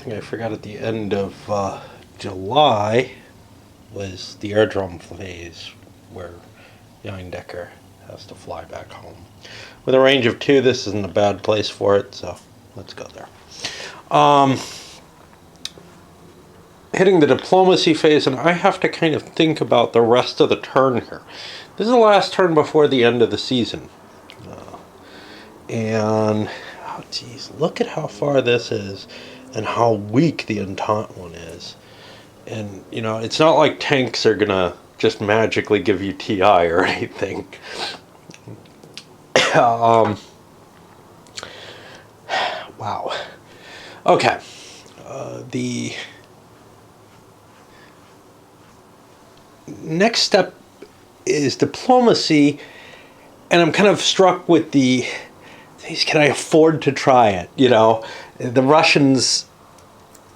I think I forgot at the end of July was the airdrome phase where Decker has to fly back home. With a range of 2, this isn't a bad place for it, so let's go there. Hitting the diplomacy phase, and I have to kind of think about the rest of the turn here. This is the last turn before the end of the season. And, oh geez, look at how far this is and how weak the Entente one is. And, you know, it's not like tanks are going to just magically give you TI or anything. Wow. Okay. The next step is diplomacy, and I'm kind of struck with the, can I afford to try it? You know, the Russians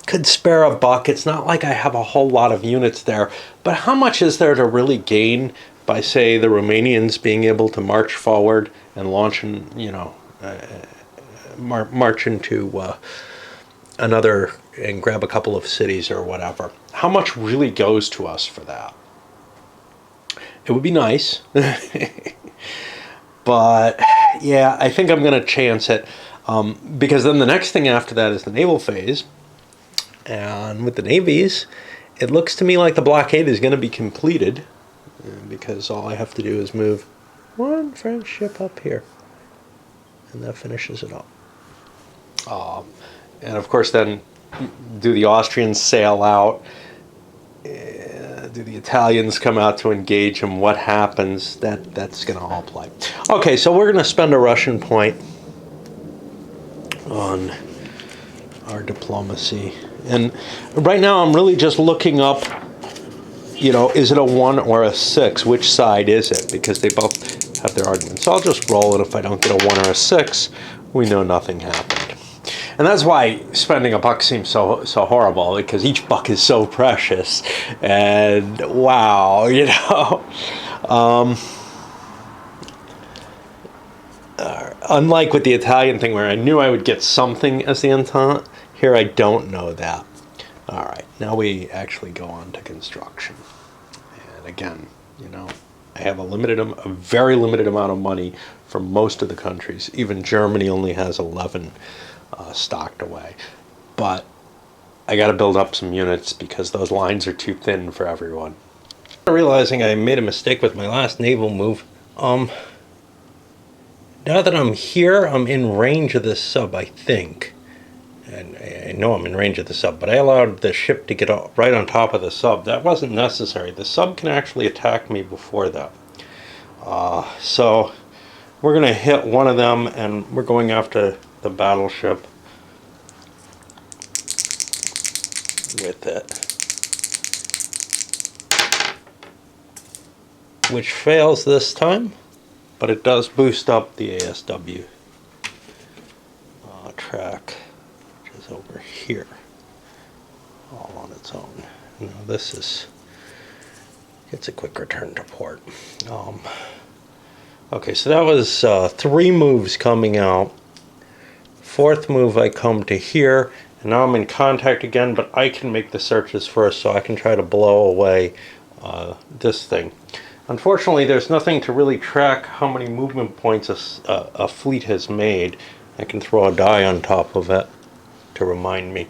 could spare a buck. It's not like I have a whole lot of units there, but how much is there to really gain by, say, the Romanians being able to march forward and launch, march into another and grab a couple of cities or whatever? How much really goes to us for that? It would be nice. But yeah, I think I'm going to chance it, because then the next thing after that is the naval phase. And with the navies, it looks to me like the blockade is going to be completed, because all I have to do is move one French ship up here, and that finishes it up. And of course then, do the Austrians sail out? Do the Italians come out to engage them? What happens? That's going to all play. Okay, so we're going to spend a Russian point on our diplomacy. And right now I'm really just looking up, you know, is it a 1 or a 6? Which side is it? Because they both have their arguments. So I'll just roll it. If I don't get a 1 or a 6, we know nothing happened. And that's why spending a buck seems so horrible, because each buck is so precious. And wow, you know. Unlike with the Italian thing where I knew I would get something as the Entente, here I don't know that. All right, now we actually go on to construction. And again, you know, I have a very limited amount of money from most of the countries. Even Germany only has 11 stocked away. But I got to build up some units because those lines are too thin for everyone. Realizing I made a mistake with my last naval move. Now that I'm here, I'm in range of this sub, I think. And I know I'm in range of the sub, but I allowed the ship to get right on top of the sub. That wasn't necessary. The sub can actually attack me before that. So we're going to hit one of them, and we're going after the battleship with it, which fails this time, but it does boost up the ASW track, which is over here, all on its own. Now this gets a quick return to port. Okay, so that was 3 moves coming out. 4th move, I come to here, and now I'm in contact again, but I can make the searches first, so I can try to blow away this thing. Unfortunately, there's nothing to really track how many movement points a fleet has made. I can throw a die on top of it to remind me.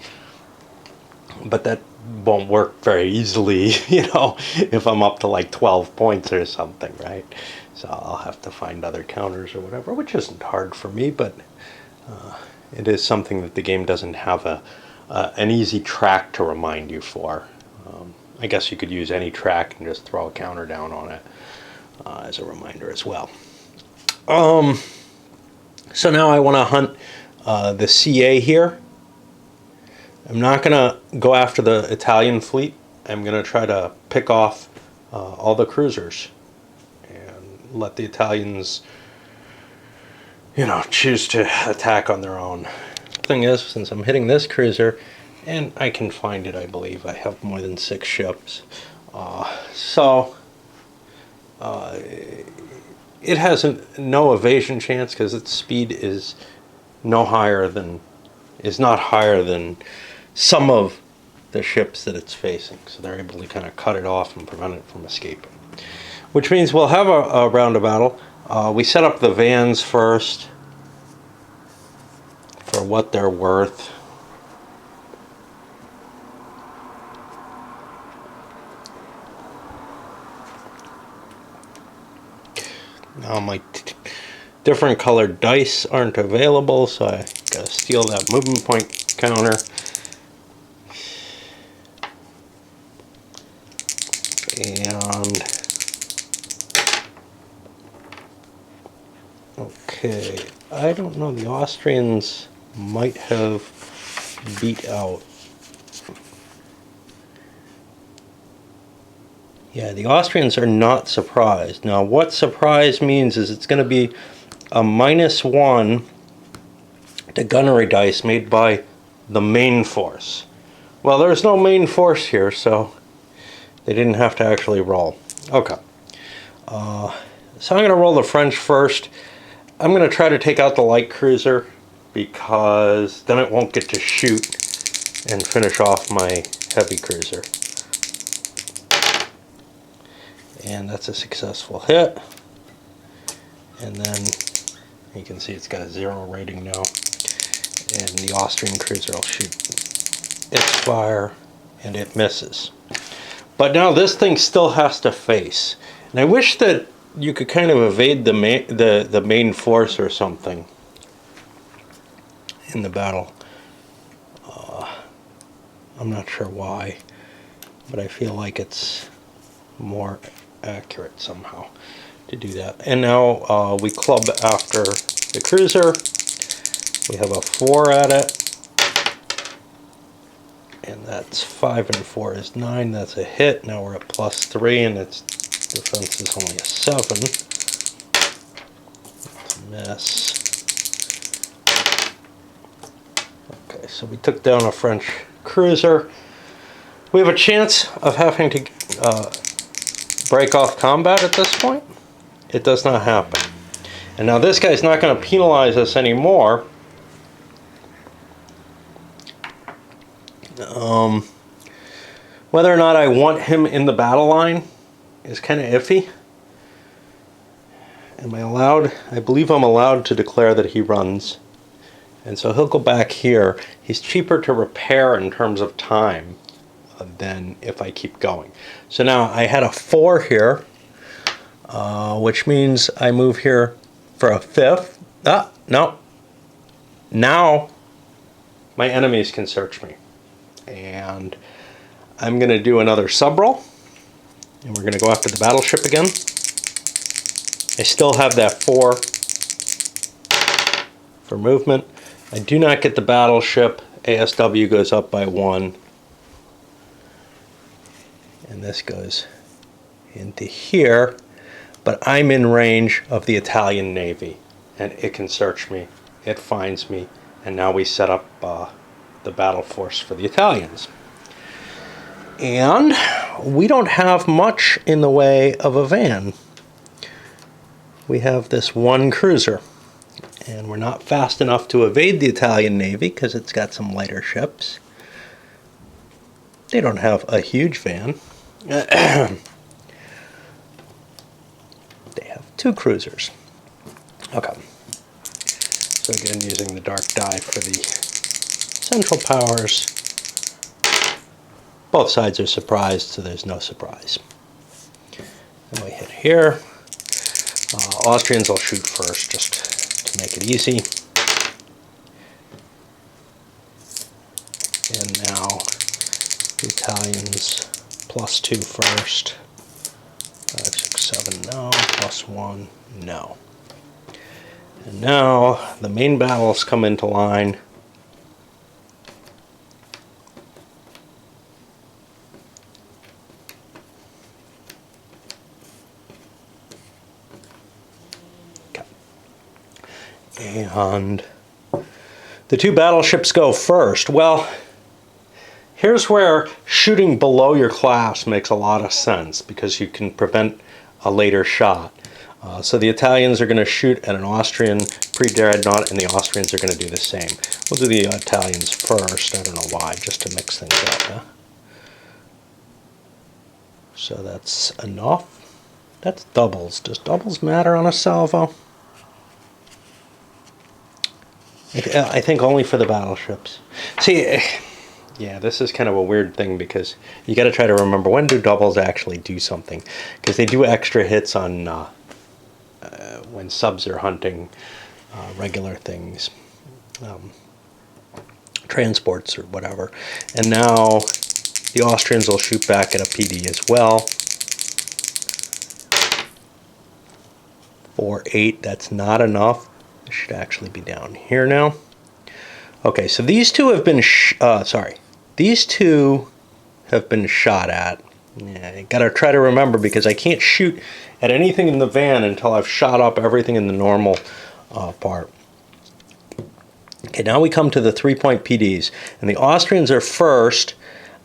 But that won't work very easily, you know, if I'm up to like 12 points or something, right? So I'll have to find other counters or whatever, which isn't hard for me, but it is something that the game doesn't have an easy track to remind you for. I guess you could use any track and just throw a counter down on it as a reminder as well. So now I want to hunt the CA here. I'm not going to go after the Italian fleet. I'm going to try to pick off all the cruisers and let the Italians, you know, choose to attack on their own. The thing is, since I'm hitting this cruiser, and I can find it, I believe, I have more than 6 ships. It has no evasion chance because its speed is not higher than some of the ships that it's facing. So they're able to kind of cut it off and prevent it from escaping. Which means we'll have a round of battle. We set up the vans first for what they're worth. Now my different colored dice aren't available, so I gotta steal that movement point counter. And okay, I don't know, the Austrians might have beat out. Yeah, the Austrians are not surprised. Now, what surprise means is it's going to be a -1 to gunnery dice made by the main force. Well, there's no main force here, so they didn't have to actually roll. Okay. So I'm going to roll the French first. I'm going to try to take out the light cruiser because then it won't get to shoot and finish off my heavy cruiser. And that's a successful hit. And then you can see it's got a 0 rating now. And the Austrian cruiser will shoot its fire, and it misses. But now this thing still has to face. And I wish that you could kind of evade the main force or something in the battle. I'm not sure why, but I feel like it's more accurate somehow to do that. And now we club after the cruiser. We have a 4 at it, and that's 5 and 4 is 9. That's a hit. Now we're at +3, and its defense is only a 7. That's a miss. Okay, so we took down a French cruiser. We have a chance of having to break off combat at this point. It does not happen. And now this guy's not going to penalize us anymore. Whether or not I want him in the battle line is kind of iffy. Am I allowed? I believe I'm allowed to declare that he runs. And so he'll go back here. He's cheaper to repair in terms of time than if I keep going. So now I had a 4 here, which means I move here for a 5th. No. Now my enemies can search me. And I'm going to do another sub roll. And we're going to go after the battleship again. I still have that 4 for movement. I do not get the battleship. ASW goes up by 1. And this goes into here. But I'm in range of the Italian Navy. And it can search me. It finds me. And now we set up the battle force for the Italians. And we don't have much in the way of a van. We have this 1 cruiser. And we're not fast enough to evade the Italian Navy because it's got some lighter ships. They don't have a huge van. They have 2 cruisers. Okay. So again, using the dark die for the central powers. Both sides are surprised, so there's no surprise. And we hit here. Austrians will shoot first, just to make it easy. And now the Italians +2 first. 5, 6, 7, no. +1, no. And now the main battles come into line. And the 2 battleships go first. Well, here's where shooting below your class makes a lot of sense because you can prevent a later shot. So the Italians are going to shoot at an Austrian pre-dreadnought, and the Austrians are going to do the same. We'll do the Italians first. I don't know why, just to mix things up. Huh? So that's enough. That's doubles. Does doubles matter on a salvo? I think only for the battleships. See, yeah, this is kind of a weird thing because you got to try to remember when do doubles actually do something, because they do extra hits on when subs are hunting regular things, transports or whatever. And now the Austrians will shoot back at a PD as well. 4-8, that's not enough. It should actually be down here now. Okay, so these two have been these two have been shot at. Yeah, I gotta try to remember because I can't shoot at anything in the van until I've shot up everything in the normal part. Okay, now we come to the 3-point PDs, and the Austrians are first.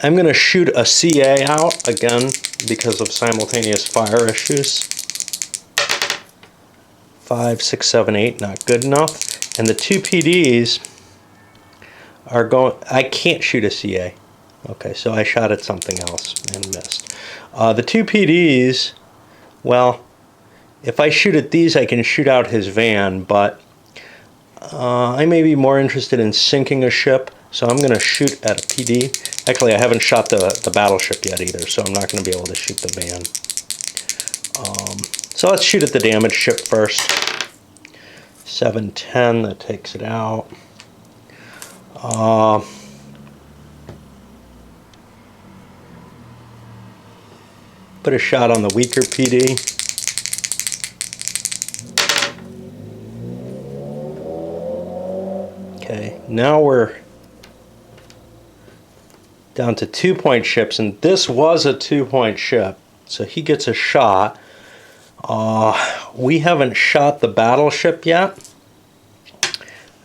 I'm gonna shoot a CA out again because of simultaneous fire issues. 5, 6, 7, 8, not good enough. And the 2 PDs are going, I can't shoot a CA. Okay, so I shot at something else and missed. The 2 PDs, well, if I shoot at these, I can shoot out his van, but I may be more interested in sinking a ship, so I'm going to shoot at a PD. Actually, I haven't shot the battleship yet either, so I'm not going to be able to shoot the van. So let's shoot at the damaged ship first. 7-10, that takes it out. Put a shot on the weaker PD. Okay, now we're down to 2-point ships, and this was a 2-point ship, so he gets a shot. We haven't shot the battleship yet.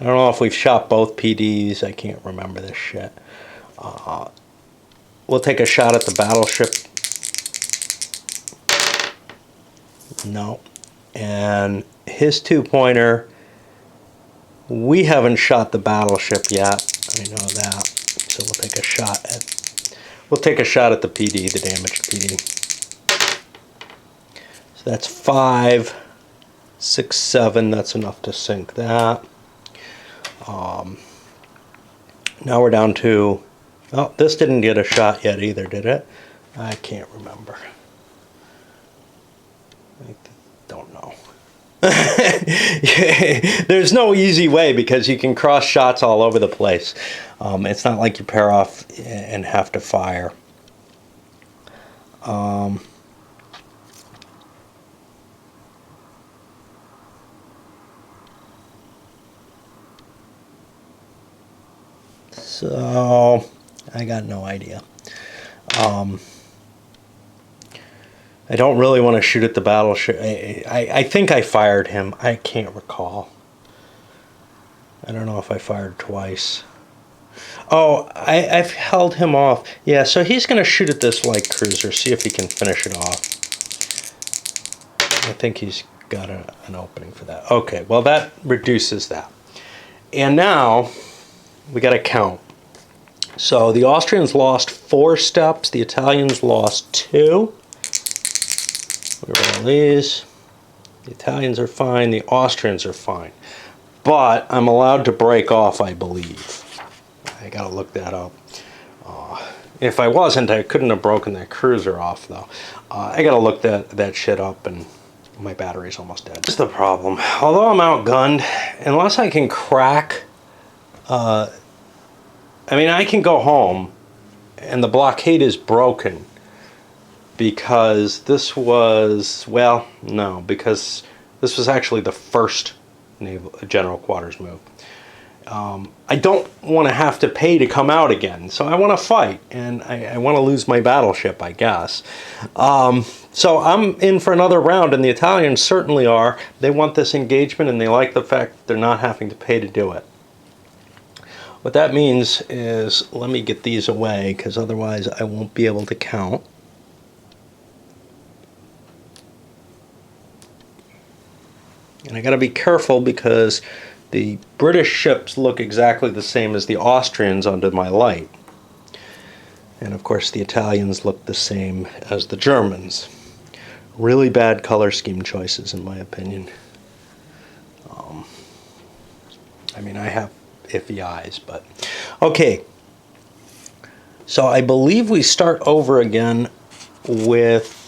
I don't know if we've shot both PDs. I can't remember this shit. We'll take a shot at the battleship. No. And his 2-pointer, we haven't shot the battleship yet. I know that. So we'll take a shot at the PD, the damaged PD. So that's 5, 6, 7. That's enough to sink that. Now we're down to, oh, this didn't get a shot yet either, did it? I can't remember. I don't know. There's no easy way because you can cross shots all over the place. It's not like you pair off and have to fire. So I got no idea. I don't really want to shoot at the battleship. I think I fired him. I can't recall. I don't know if I fired twice. Oh, I've held him off. Yeah, so he's going to shoot at this light cruiser, see if he can finish it off. I think he's got an opening for that. Okay, well that reduces that. And now we got to count. So the Austrians lost 4 steps. The Italians lost 2. We roll these. The Italians are fine. The Austrians are fine. But I'm allowed to break off, I believe. I got to look that up. If I wasn't, I couldn't have broken that cruiser off, though. I got to look that shit up, and my battery's almost dead. That's the problem. Although I'm outgunned, unless I can crack... I mean, I can go home, and the blockade is broken, because this was, well, no, because this was actually the first naval general quarters move. I don't want to have to pay to come out again, so I want to fight, and I want to lose my battleship, I guess. So I'm in for another round, and the Italians certainly are. They want this engagement, and they like the fact that they're not having to pay to do it. What that means is, let me get these away, because otherwise I won't be able to count. And I got to be careful because the British ships look exactly the same as the Austrians under my light. And of course the Italians look the same as the Germans. Really bad color scheme choices in my opinion. I mean, I have iffy eyes, but okay. So I believe we start over again with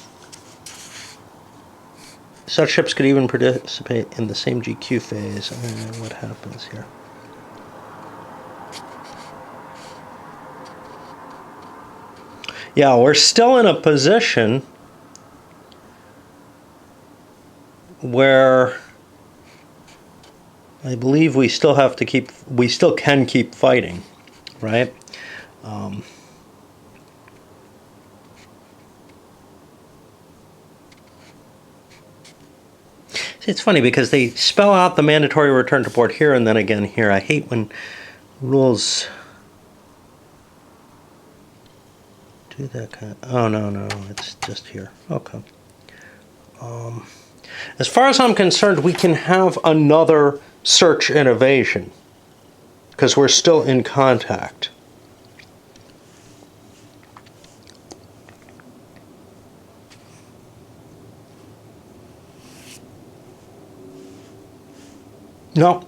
such ships could even participate in the same GQ phase. What happens here? Yeah, we're still in a position where I believe we still can keep fighting, right? See, it's funny because they spell out the mandatory return to port here and then again here. I hate when rules do that kind of, oh no, it's just here. Okay. As far as I'm concerned, we can have another search and evasion because we're still in contact. No.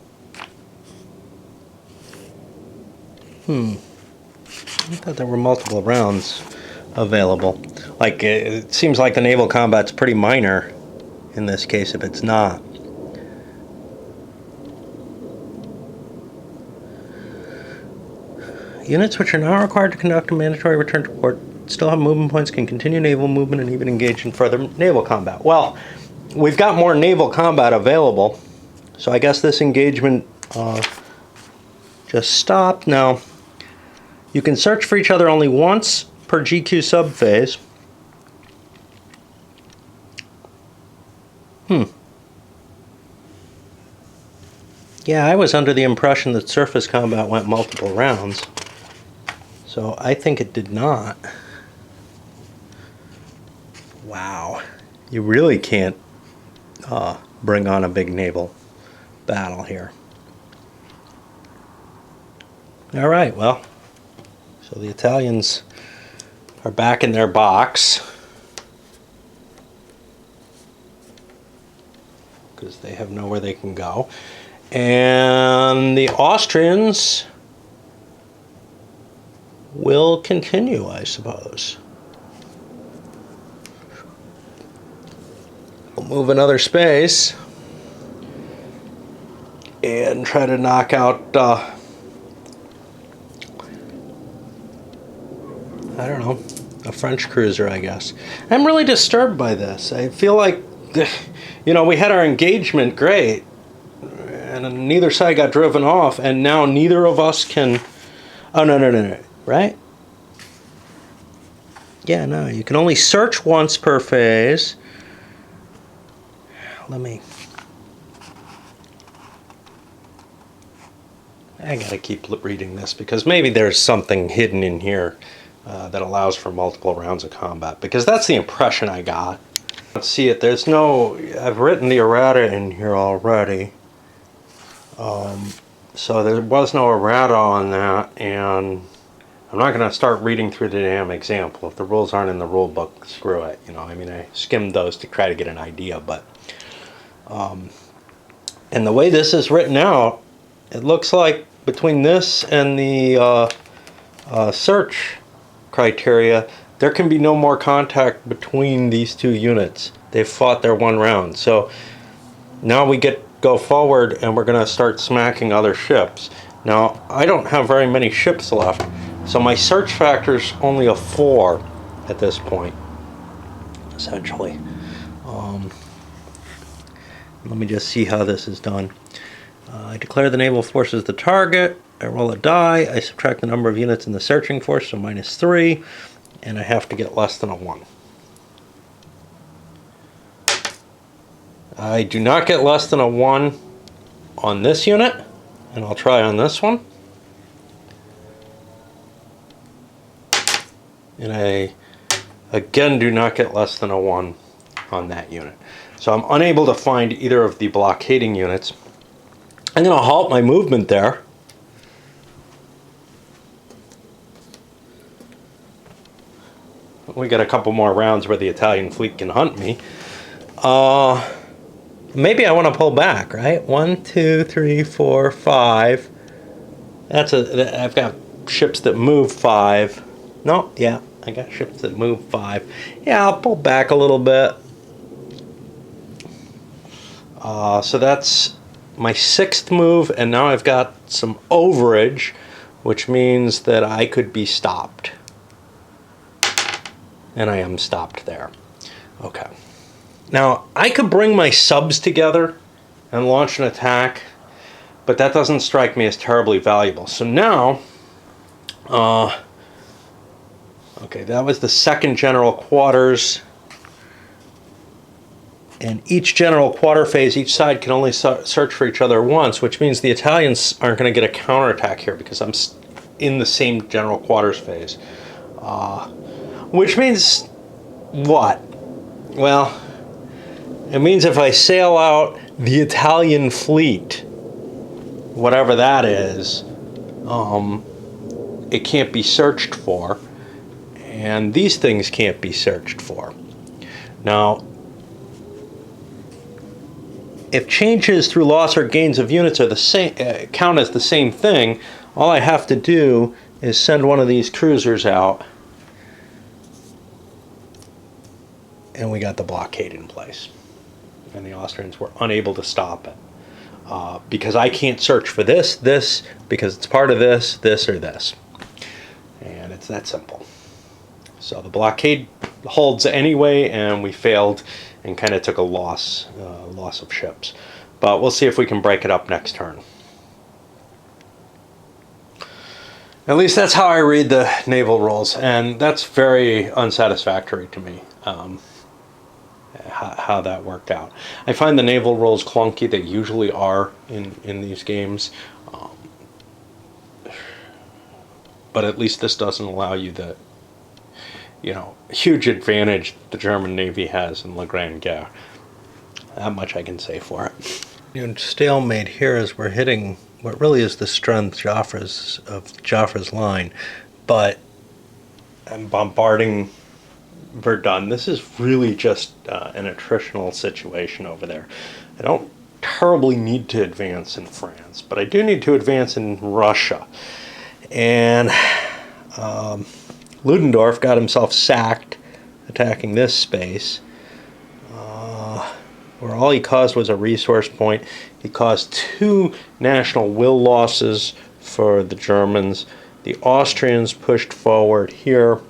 I thought there were multiple rounds available. Like, it seems like the naval combat's pretty minor in this case if it's not. Units which are now required to conduct a mandatory return to port still have movement points, can continue naval movement, and even engage in further naval combat. Well, we've got more naval combat available, so I guess this engagement just stopped. Now, you can search for each other only once per GQ subphase. Yeah, I was under the impression that surface combat went multiple rounds. So I think it did not. Wow. You really can't bring on a big naval battle here. All right, well, so the Italians are back in their box because they have nowhere they can go. And the Austrians will continue, I suppose. We'll move another space and try to knock out, I don't know, a French cruiser, I guess. I'm really disturbed by this. I feel like, you know, we had our engagement great, and neither side got driven off, and now neither of us can... Oh, no, right? Yeah, no, you can only search once per phase. I gotta keep reading this because maybe there's something hidden in here that allows for multiple rounds of combat, because that's the impression I got. Let's see it. There's no... I've written the errata in here already. So there was no errata on that, and I'm not going to start reading through the damn example. If the rules aren't in the rule book, screw it. You know, I mean, I skimmed those to try to get an idea, but... and the way this is written out, it looks like between this and the search criteria, there can be no more contact between these two units. They've fought their one round. So now we go forward and we're going to start smacking other ships. Now, I don't have very many ships left, so my search factor's only a 4 at this point, essentially. Let me just see how this is done. I declare the naval force as the target. I roll a die. I subtract the number of units in the searching force, so -3, and I have to get less than a 1. I do not get less than a 1 on this unit, and I'll try on this one. And I again do not get less than a 1 on that unit. So I'm unable to find either of the blockading units. I'm going to halt my movement there. We got a couple more rounds where the Italian fleet can hunt me. Maybe I want to pull back, right? 1, 2, 3, 4, 5. I've got ships that move 5. No, yeah, I got ships that move 5. Yeah, I'll pull back a little bit. So that's my 6th move, and now I've got some overage, which means that I could be stopped. And I am stopped there. Okay. Now, I could bring my subs together and launch an attack, but that doesn't strike me as terribly valuable. So now, okay, that was the 2nd general quarters. And each general quarter phase, each side can only search for each other once, which means the Italians aren't going to get a counterattack here because I'm in the same general quarters phase. Which means what? Well, it means if I sail out the Italian fleet, whatever that is, it can't be searched for, and these things can't be searched for. Now, if changes through loss or gains of units are the same, count as the same thing, all I have to do is send one of these cruisers out, and we got the blockade in place. And the Austrians were unable to stop it. Because I can't search for this, because it's part of this, or this. And it's that simple. So the blockade holds anyway, and we failed and kind of took a loss of ships. But we'll see if we can break it up next turn. At least that's how I read the naval rules, and that's very unsatisfactory to me. How that worked out. I find the naval rules clunky. They usually are in these games. But at least this doesn't allow you the huge advantage the German Navy has in La Grande Guerre. That much I can say for it. Stalemate here as we're hitting what really is the strength of Joffre's line, but I'm bombarding Verdun. This is really just an attritional situation over there. I don't terribly need to advance in France, but I do need to advance in Russia. And Ludendorff got himself sacked attacking this space, where all he caused was a resource point. He caused 2 national will losses for the Germans. The Austrians pushed forward here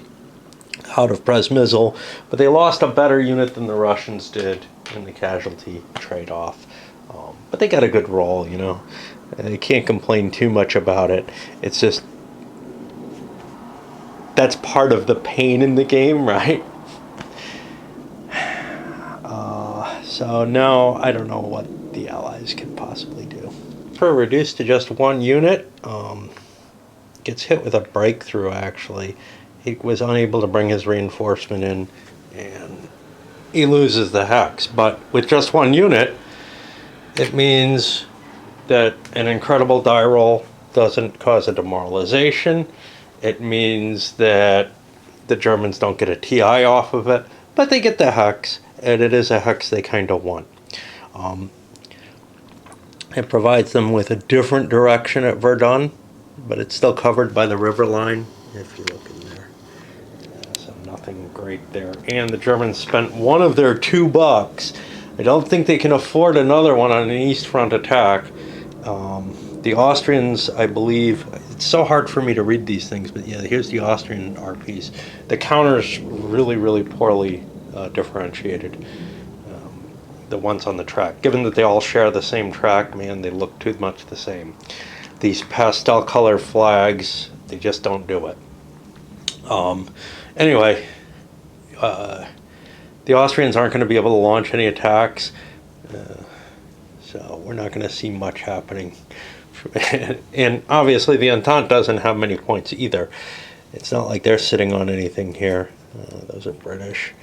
out of Przemysl, but they lost a better unit than the Russians did in the casualty trade-off. But they got a good roll, They can't complain too much about it. It's just that's part of the pain in the game, right? So now I don't know what the Allies can possibly do. For reduced to just 1 unit, gets hit with a breakthrough actually. He was unable to bring his reinforcement in, and he loses the hex. But with just 1 unit, it means that an incredible die roll doesn't cause a demoralization. It means that the Germans don't get a TI off of it, but they get the hex, and it is a hex they kind of want. It provides them with a different direction at Verdun, but it's still covered by the river line, if you look in there. So nothing great there. And the Germans spent 1 of their $2. I don't think they can afford another one on an east front attack. The Austrians, I believe, it's so hard for me to read these things, but yeah, here's the Austrian RPs. The counter's really, really poorly differentiated. The ones on the track. Given that they all share the same track, man, they look too much the same. These pastel color flags, they just don't do it. Anyway, the Austrians aren't going to be able to launch any attacks, so we're not going to see much happening. And obviously the Entente doesn't have many points either. It's not like they're sitting on anything here. Those are British.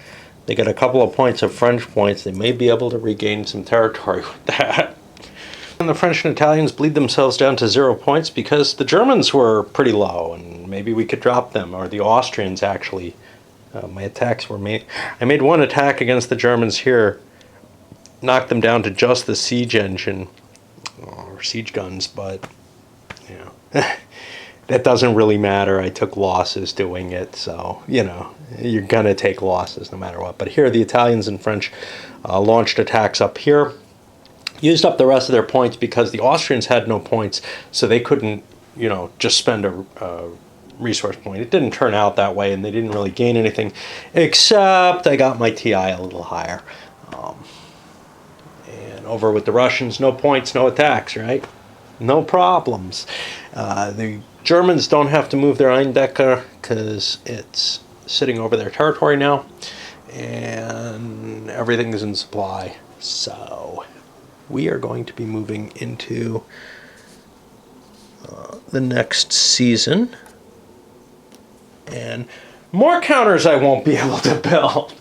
They get a couple of points of French points. They may be able to regain some territory with that. And the French and Italians bleed themselves down to 0 points because the Germans were pretty low, and maybe we could drop them, or the Austrians actually. My attacks were made. I made one attack against the Germans here, knocked them down to just the siege engine, or siege guns, but, you know, that doesn't really matter. I took losses doing it, so, you know, you're going to take losses no matter what. But here, the Italians and French launched attacks up here, used up the rest of their points because the Austrians had no points, so they couldn't, you know, just spend a resource point. It didn't turn out that way, and they didn't really gain anything, except I got my TI a little higher. And over with the Russians, no points, no attacks, right? No problems. The Germans don't have to move their Eindecker because it's sitting over their territory now, and everything is in supply. So we are going to be moving into the next season, and more counters I won't be able to build.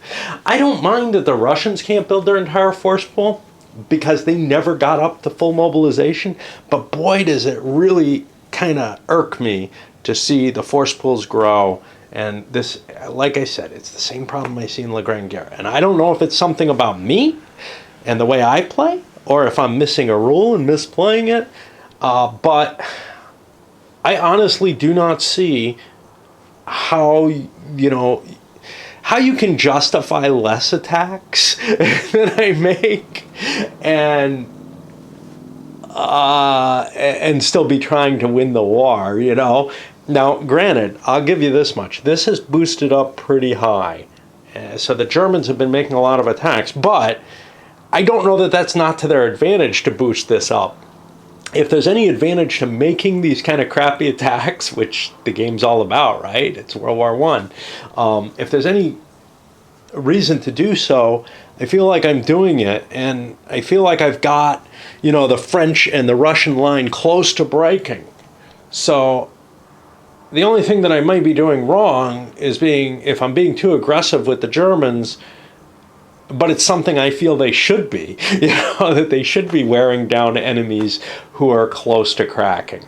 I don't mind that the Russians can't build their entire force pool because they never got up to full mobilization, but boy does it really kind of irk me to see the force pools grow. And this, like I said, it's the same problem I see in La Grande Guerre. And I don't know if it's something about me and the way I play, or if I'm missing a rule and misplaying it, but I honestly do not see how, you know, how you can justify less attacks than I make and still be trying to win the war, you know. Now, granted, I'll give you this much. This has boosted up pretty high. So the Germans have been making a lot of attacks, but I don't know that that's not to their advantage to boost this up. If there's any advantage to making these kind of crappy attacks, which the game's all about, right? It's World War I. If there's any reason to do so, I feel like I'm doing it, and I feel like I've got, you know, the French and the Russian line close to breaking. So the only thing that I might be doing wrong is if I'm being too aggressive with the Germans, but it's something I feel they should be, you know, that they should be wearing down enemies who are close to cracking.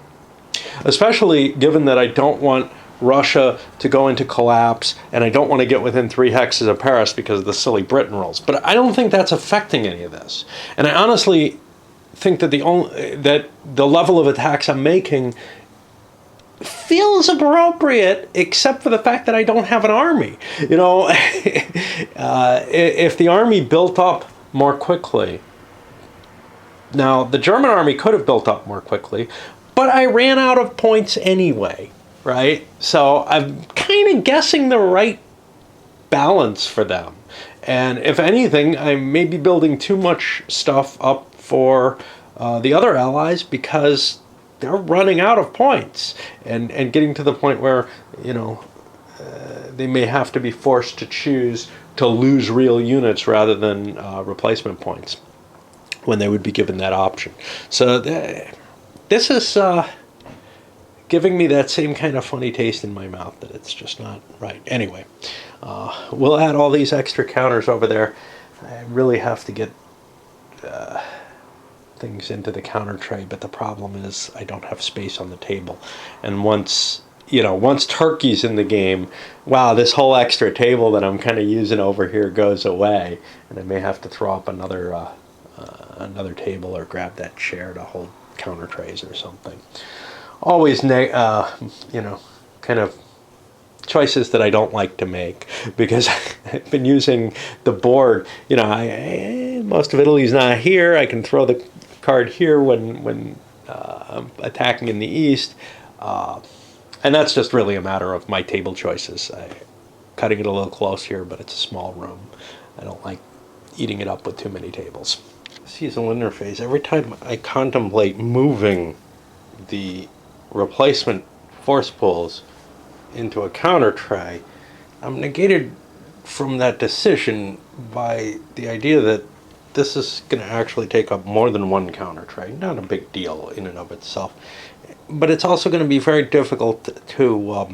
Especially given that I don't want Russia to go into collapse, and I don't want to get within 3 hexes of Paris because of the silly Britain rules. But I don't think that's affecting any of this. And I honestly think that the level of attacks I'm making feels appropriate, except for the fact that I don't have an army. You know, if the army built up more quickly, now the German army could have built up more quickly, but I ran out of points anyway, right? So I'm kind of guessing the right balance for them. And if anything, I may be building too much stuff up for the other allies because they're running out of points and getting to the point where, you know, they may have to be forced to choose to lose real units rather than replacement points when they would be given that option. So this is giving me that same kind of funny taste in my mouth that it's just not right. Anyway, we'll add all these extra counters over there. I really have to get things into the counter tray, but the problem is I don't have space on the table. And once Turkey's in the game, wow, this whole extra table that I'm kind of using over here goes away, and I may have to throw up another table or grab that chair to hold counter trays or something. Always, kind of choices that I don't like to make because I've been using the board. You know, most of Italy's not here. I can throw the card here when I'm attacking in the east, and that's just really a matter of my table choices. Cutting it a little close here, but it's a small room. I don't like eating it up with too many tables. Seasonal interface. Every time I contemplate moving the replacement force pools into a counter tray, I'm negated from that decision by the idea that this is going to actually take up more than one counter tray. Not a big deal in and of itself, but it's also going to be very difficult to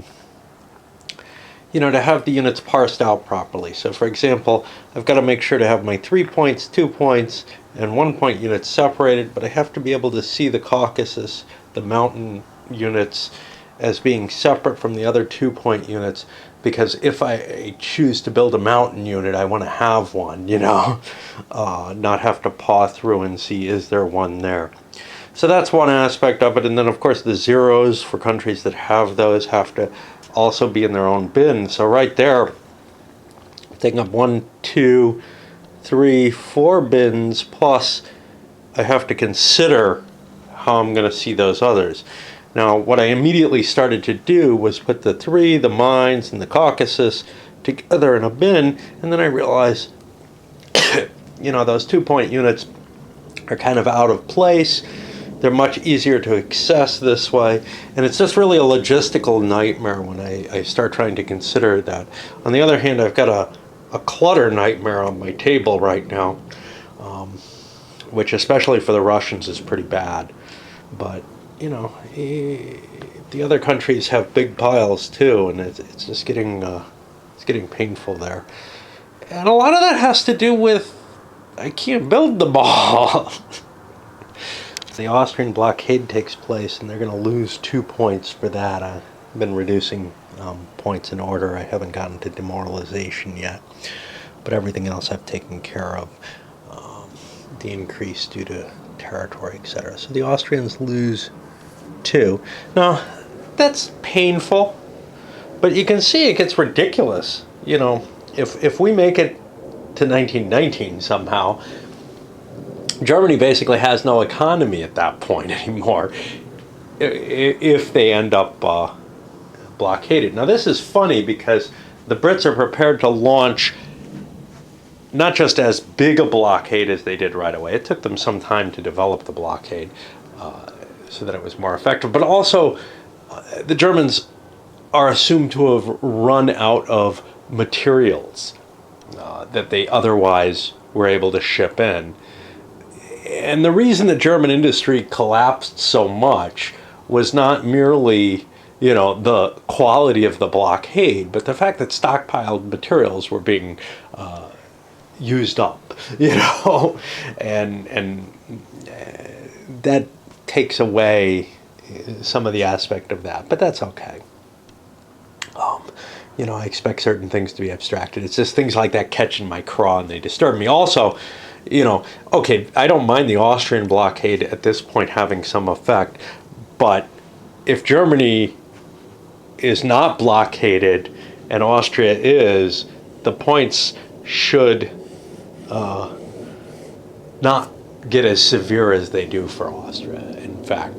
to have the units parsed out properly. So for example, I've got to make sure to have my 3 points, 2 points, and 1 point units separated, but I have to be able to see the Caucasus, the mountain units, as being separate from the other 2 point units, because if I choose to build a mountain unit, I want to have one, not have to paw through and see, is there one there? So that's one aspect of it. And then of course the zeros for countries that have those have to also be in their own bin. So right there, taking up 1, 2, 3, 4 bins, plus I have to consider how I'm going to see those others. Now, what I immediately started to do was put the 3, the mines, and the Caucasus together in a bin, and then I realized, those 2 point units are kind of out of place. They're much easier to access this way, and it's just really a logistical nightmare when I start trying to consider that. On the other hand, I've got a clutter nightmare on my table right now, which especially for the Russians is pretty bad. But the other countries have big piles too, and it's just getting painful there. And a lot of that has to do with I can't build them all. The Austrian blockade takes place, and they're going to lose 2 points for that. I've been reducing points in order. I haven't gotten to demoralization yet, but everything else I've taken care of. The increase due to territory, etc. So the Austrians lose 2. Now, that's painful, but you can see it gets ridiculous. If we make it to 1919 somehow, Germany basically has no economy at that point anymore if they end up blockaded. Now, this is funny because the Brits are prepared to launch not just as big a blockade as they did right away. It took them some time to develop the blockade so that it was more effective. But also, the Germans are assumed to have run out of materials that they otherwise were able to ship in. And the reason the German industry collapsed so much was not merely, the quality of the blockade, but the fact that stockpiled materials were being used up, and that takes away some of the aspect of that, but that's okay. I expect certain things to be abstracted. It's just things like that catch in my craw and they disturb me. Also, okay, I don't mind the Austrian blockade at this point having some effect, but if Germany is not blockaded and Austria is, the points should not get as severe as they do for Austria. In fact,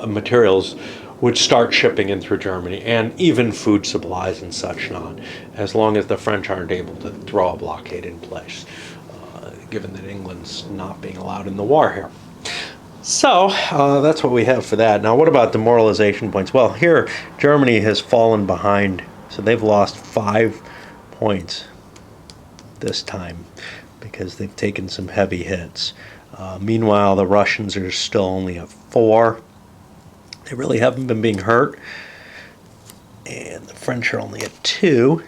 materials would start shipping in through Germany, and even food supplies and such not, as long as the French aren't able to throw a blockade in place, given that England's not being allowed in the war here. So that's what we have for that. Now, what about demoralization points? Well, here Germany has fallen behind, so they've lost 5 points this time because they've taken some heavy hits. Meanwhile, the Russians are still only at 4. They really haven't been being hurt. And the French are only at 2.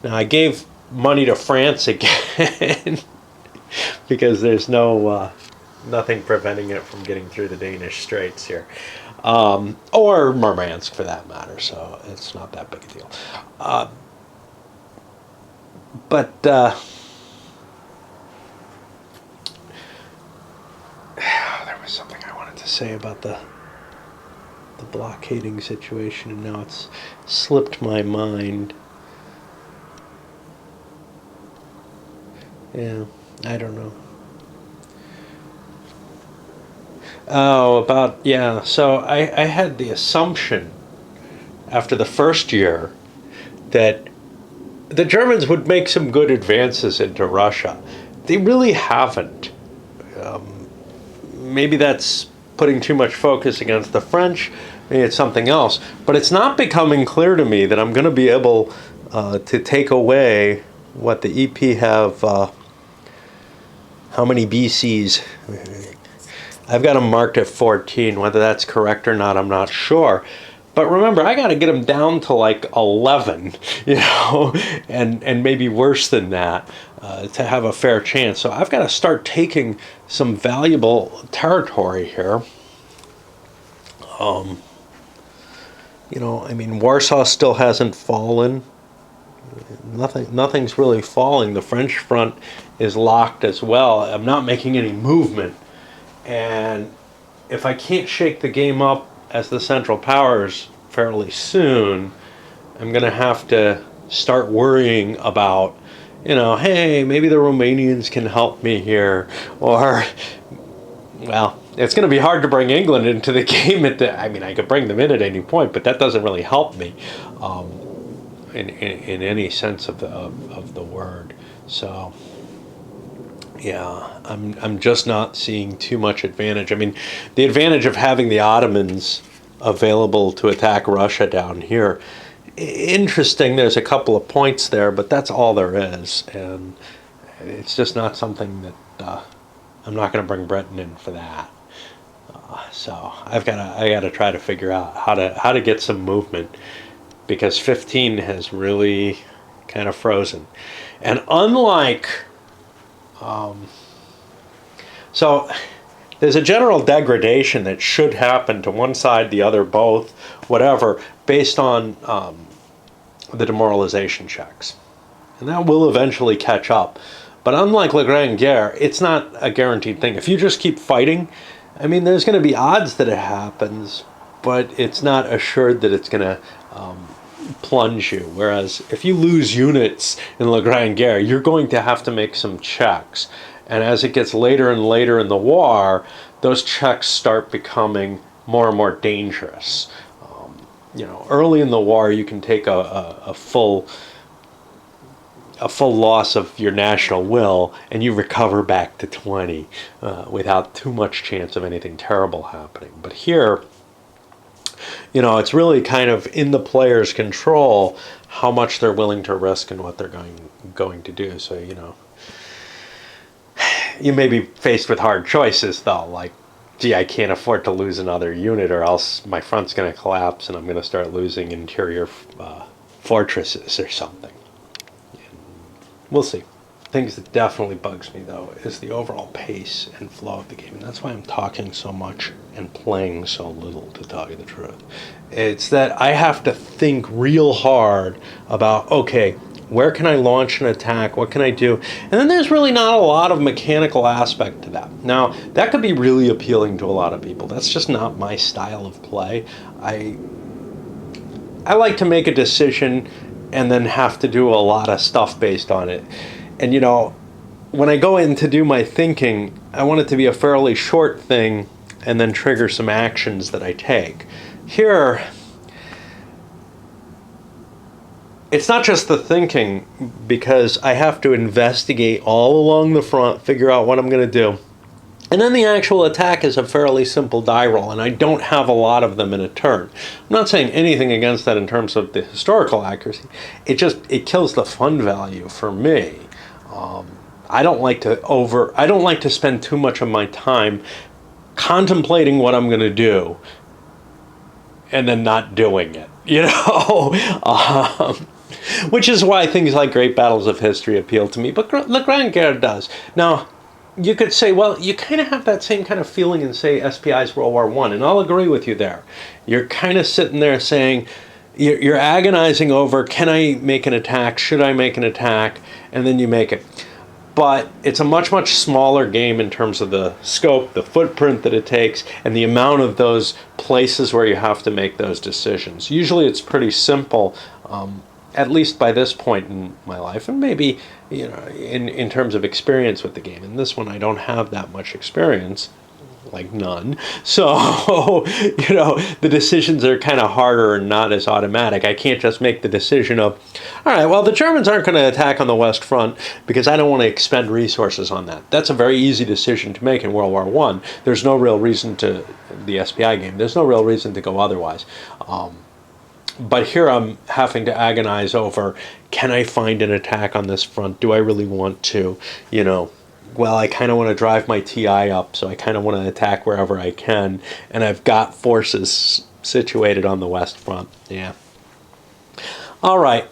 Now, I gave money to France again because there's nothing preventing it from getting through the Danish Straits here. Or Murmansk, for that matter, so it's not that big a deal. But there was something I wanted to say about the blockading situation, and now it's slipped my mind. Yeah, I don't know. So I had the assumption after the first year that the Germans would make some good advances into Russia. They really haven't. Maybe that's putting too much focus against the French. Maybe it's something else. But it's not becoming clear to me that I'm going to be able to take away what the EP have. How many BCs? I've got them marked at 14. Whether that's correct or not, I'm not sure. But remember, I got to get them down to like 11, and maybe worse than that to have a fair chance. So I've got to start taking some valuable territory here. I mean, Warsaw still hasn't fallen. Nothing's really falling. The French front is locked as well. I'm not making any movement. And if I can't shake the game up as the Central Powers fairly soon, I'm going to have to start worrying about, hey, maybe the Romanians can help me here. Or, well, it's going to be hard to bring England into the game I could bring them in at any point, but that doesn't really help me in any sense of the word. So, yeah, I'm just not seeing too much advantage. I mean, the advantage of having the Ottomans available to attack Russia down here, interesting, there's a couple of points there, but that's all there is, and it's just not something that I'm not going to bring Britain in for that. So I got to try to figure out how to get some movement, because 15 has really kind of frozen. And unlike so there's a general degradation that should happen to one side, the other, both, whatever, based on the demoralization checks. And that will eventually catch up. But unlike La Grande Guerre, it's not a guaranteed thing. If you just keep fighting, I mean, there's going to be odds that it happens, but it's not assured that it's going to plunge you. Whereas if you lose units in La Grande Guerre, you're going to have to make some checks. And as it gets later and later in the war, those checks start becoming more and more dangerous. Early in the war, you can take a full loss of your national will, and you recover back to 20 without too much chance of anything terrible happening. But here, it's really kind of in the player's control how much they're willing to risk and what they're going to do. So, you may be faced with hard choices, though, like, gee, I can't afford to lose another unit, or else my front's going to collapse and I'm going to start losing interior fortresses or something. We'll see. Things that definitely bugs me, though, is the overall pace and flow of the game. And that's why I'm talking so much and playing so little, to tell you the truth. It's that I have to think real hard about, okay, where can I launch an attack? What can I do? And then there's really not a lot of mechanical aspect to that. Now, that could be really appealing to a lot of people. That's just not my style of play. I like to make a decision and then have to do a lot of stuff based on it. And when I go in to do my thinking, I want it to be a fairly short thing and then trigger some actions that I take. Here, it's not just the thinking, because I have to investigate all along the front, figure out what I'm going to do. And then the actual attack is a fairly simple die roll, and I don't have a lot of them in a turn. I'm not saying anything against that in terms of the historical accuracy. It kills the fun value for me. I don't like to spend too much of my time contemplating what I'm going to do and then not doing it, which is why things like Great Battles of History appeal to me, but La Grande Guerre does. Now, you could say, well, you kind of have that same kind of feeling in, say, SPI's World War I, and I'll agree with you there. You're kind of sitting there saying, you're agonizing over, can I make an attack, should I make an attack, and then you make it. But it's a much, much smaller game in terms of the scope, the footprint that it takes, and the amount of those places where you have to make those decisions. Usually it's pretty simple, at least by this point in my life, and maybe in terms of experience with the game. In this one, I don't have that much experience, like none. So, the decisions are kind of harder and not as automatic. I can't just make the decision of, all right, well, the Germans aren't going to attack on the West Front because I don't want to expend resources on that. That's a very easy decision to make in World War I. There's no real reason to, the SPI game, there's no real reason to go otherwise. But here I'm having to agonize over, can I find an attack on this front? Do I really want to? Well, I kind of want to drive my TI up, so I kind of want to attack wherever I can. And I've got forces situated on the west front. Yeah. All right.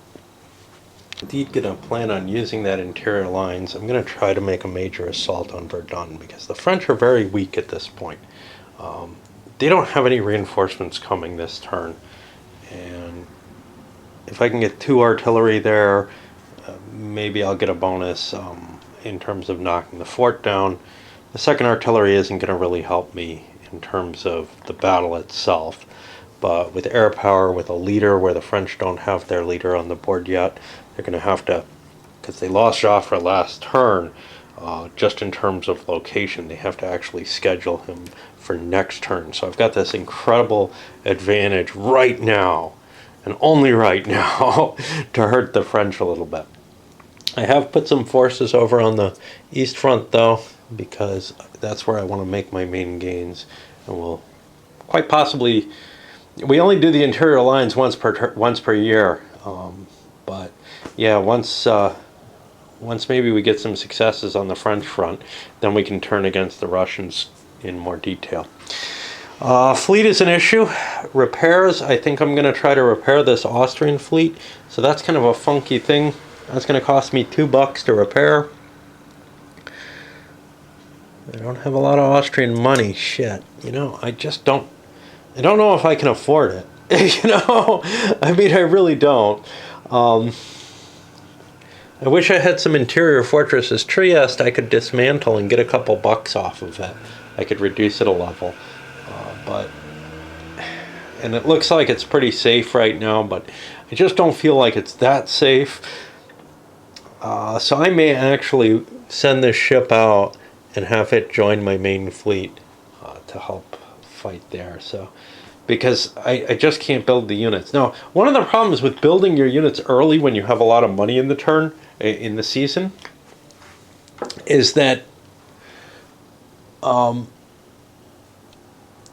Indeed, gonna plan on using that interior lines. I'm gonna try to make a major assault on Verdun because the French are very weak at this point. They don't have any reinforcements coming this turn, and if I can get 2 artillery there, maybe I'll get a bonus in terms of knocking the fort down. The 2nd artillery isn't going to really help me in terms of the battle itself, but with air power, with a leader where the French don't have their leader on the board yet, they're going to have to, because they lost Joffre last turn, just in terms of location, they have to actually schedule him for next turn. So I've got this incredible advantage right now, and only right now, to hurt the French a little bit. I have put some forces over on the east front, though, because that's where I want to make my main gains, and we'll quite possibly. We only do the interior lines once per year, but yeah, once maybe we get some successes on the French front, then we can turn against the Russians in more detail. Fleet is an issue. Repairs, I think I'm going to try to repair this Austrian fleet. So that's kind of a funky thing. That's going to cost me $2 to repair. I don't have a lot of Austrian money. Shit. You know, I don't know if I can afford it. You know, I mean, I really don't. I wish I had some interior fortresses. Trieste I could dismantle and get a couple bucks off of it. I could reduce it a level. And it looks like it's pretty safe right now, but I just don't feel like it's that safe. So I may actually send this ship out and have it join my main fleet to help fight there. So, because I just can't build the units. Now, one of the problems with building your units early when you have a lot of money in the season, is that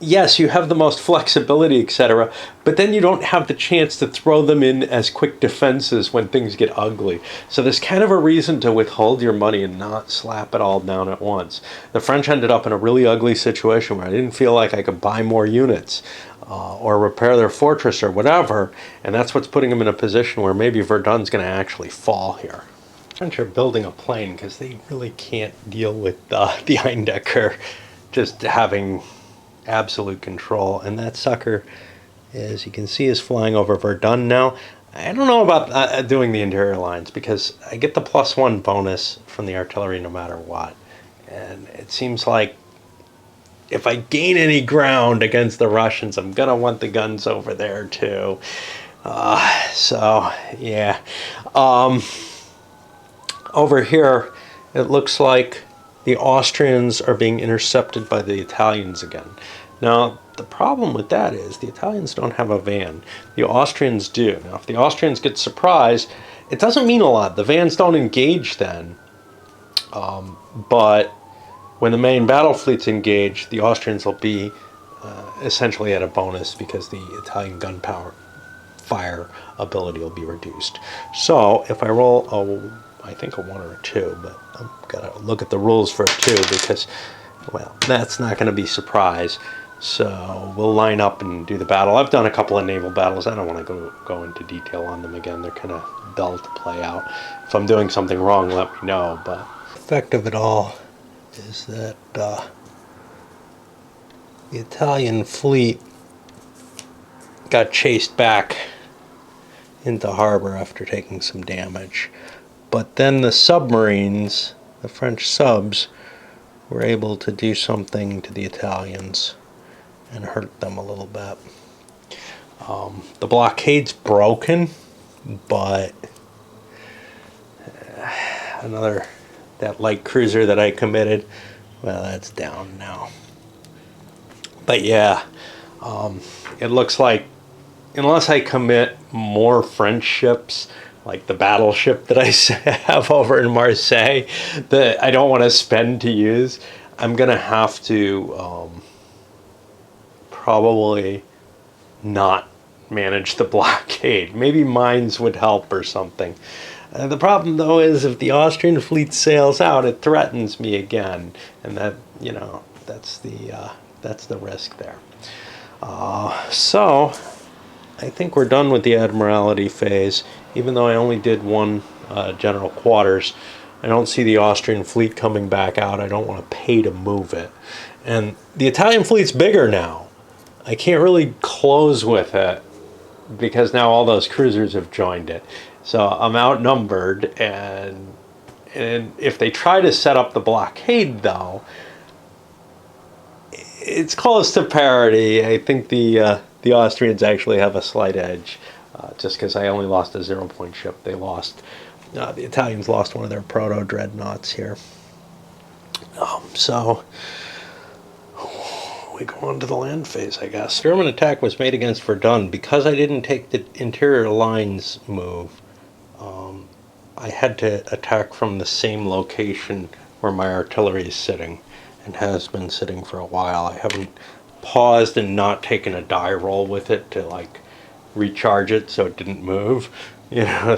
yes, you have the most flexibility, etc., but then you don't have the chance to throw them in as quick defenses when things get ugly. So there's kind of a reason to withhold your money and not slap it all down at once. The French ended up in a really ugly situation where I didn't feel like I could buy more units or repair their fortress or whatever, and that's what's putting them in a position where maybe Verdun's going to actually fall here. The French are building a plane because they really can't deal with the Eindecker just having absolute control, and that sucker, as you can see, is flying over Verdun now. I don't know about doing the interior lines because I get the +1 bonus from the artillery no matter what, and it seems like if I gain any ground against the Russians, I'm gonna want the guns over there too. So yeah, over here it looks like the Austrians are being intercepted by the Italians again. Now, the problem with that is the Italians don't have a van. The Austrians do. Now, if the Austrians get surprised, it doesn't mean a lot. The vans don't engage then. But when the main battle fleet's engaged, the Austrians will be essentially at a bonus because the Italian gunpowder fire ability will be reduced. So, if I roll I think a 1 or a 2, but I've got to look at the rules for a 2 because, well, that's not going to be surprise. So we'll line up and do the battle. I've done a couple of naval battles. I don't want to go into detail on them again. They're kind of dull to play out. If I'm doing something wrong, let me know. But the effect of it all is that the Italian fleet got chased back into harbor after taking some damage. But then the submarines, the French subs, were able to do something to the Italians and hurt them a little bit. The blockade's broken, but that light cruiser that I committed, well, that's down now. But yeah, it looks like unless I commit more French ships, like the battleship that I have over in Marseille that I don't want to spend to use, I'm going to have to probably not manage the blockade. Maybe mines would help or something. The problem, though, is if the Austrian fleet sails out, it threatens me again, and that, you know, that's the risk there. So I think we're done with the Admiralty phase, even though I only did one general quarters. I don't see the Austrian fleet coming back out. I don't want to pay to move it. And the Italian fleet's bigger now. I can't really close with it because now all those cruisers have joined it. So I'm outnumbered, and if they try to set up the blockade, though, it's close to parity. I think the Austrians actually have a slight edge, just because I only lost a 0-point ship. They lost, the Italians lost one of their proto-dreadnoughts here. So we go on to the land phase, I guess. German attack was made against Verdun. Because I didn't take the interior lines move, I had to attack from the same location where my artillery is sitting, and has been sitting for a while. I haven't paused and not taken a die roll with it to like recharge it so it didn't move,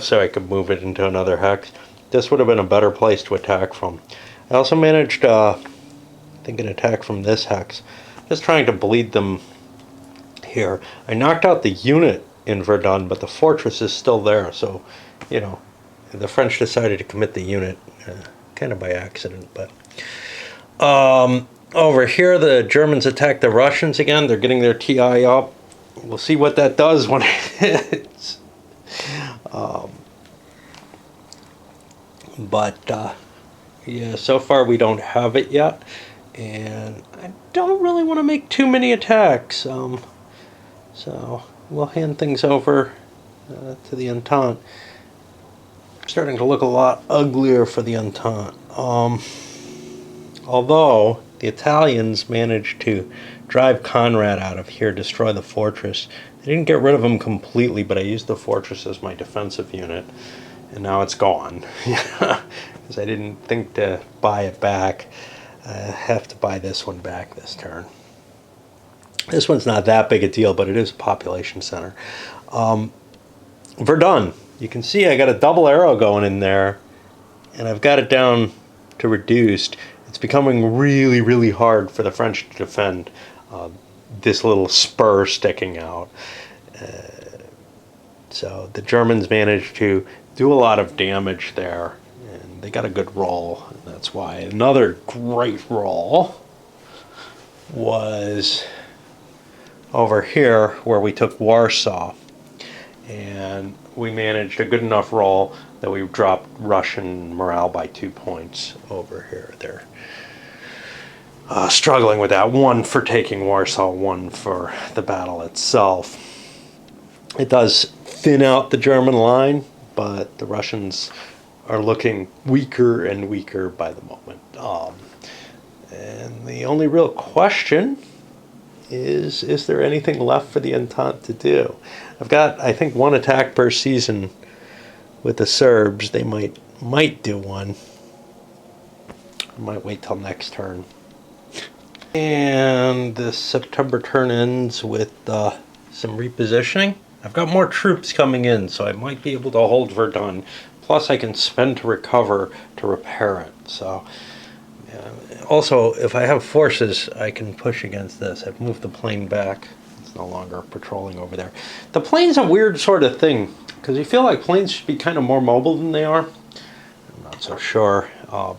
so I could move it into another hex. This would have been a better place to attack from. I also managed, I think, an attack from this hex, just trying to bleed them here. I knocked out the unit in Verdun, but the fortress is still there, so, the French decided to commit the unit, kind of by accident, but... over here, the Germans attack the Russians again. They're getting their TI up. We'll see what that does when it hits. Yeah, so far we don't have it yet. And I don't really want to make too many attacks. So we'll hand things over to the Entente. Starting to look a lot uglier for the Entente. Although the Italians managed to drive Conrad out of here, destroy the fortress. They didn't get rid of him completely, but I used the fortress as my defensive unit, and now it's gone. Because I didn't think to buy it back. I have to buy this one back this turn. This one's not that big a deal, but it is a population center. Verdun. You can see I got a double arrow going in there, and I've got it down to reduced. It's becoming really, really hard for the French to defend this little spur sticking out. So the Germans managed to do a lot of damage there, and they got a good roll. And that's why another great roll was over here where we took Warsaw. And we managed a good enough roll that we dropped Russian morale by 2 points over here. They're struggling with that. One for taking Warsaw, one for the battle itself. It does thin out the German line, but the Russians are looking weaker and weaker by the moment. And the only real question is there anything left for the Entente to do? I've got, I think, one attack per season with the Serbs. They might do one. I might wait till next turn. And the September turn ends with some repositioning. I've got more troops coming in, so I might be able to hold Verdun. Plus, I can spend to recover to repair it. So, also, if I have forces, I can push against this. I've moved the plane back. It's no longer patrolling over there. The plane's a weird sort of thing, because you feel like planes should be kind of more mobile than they are. I'm not so sure,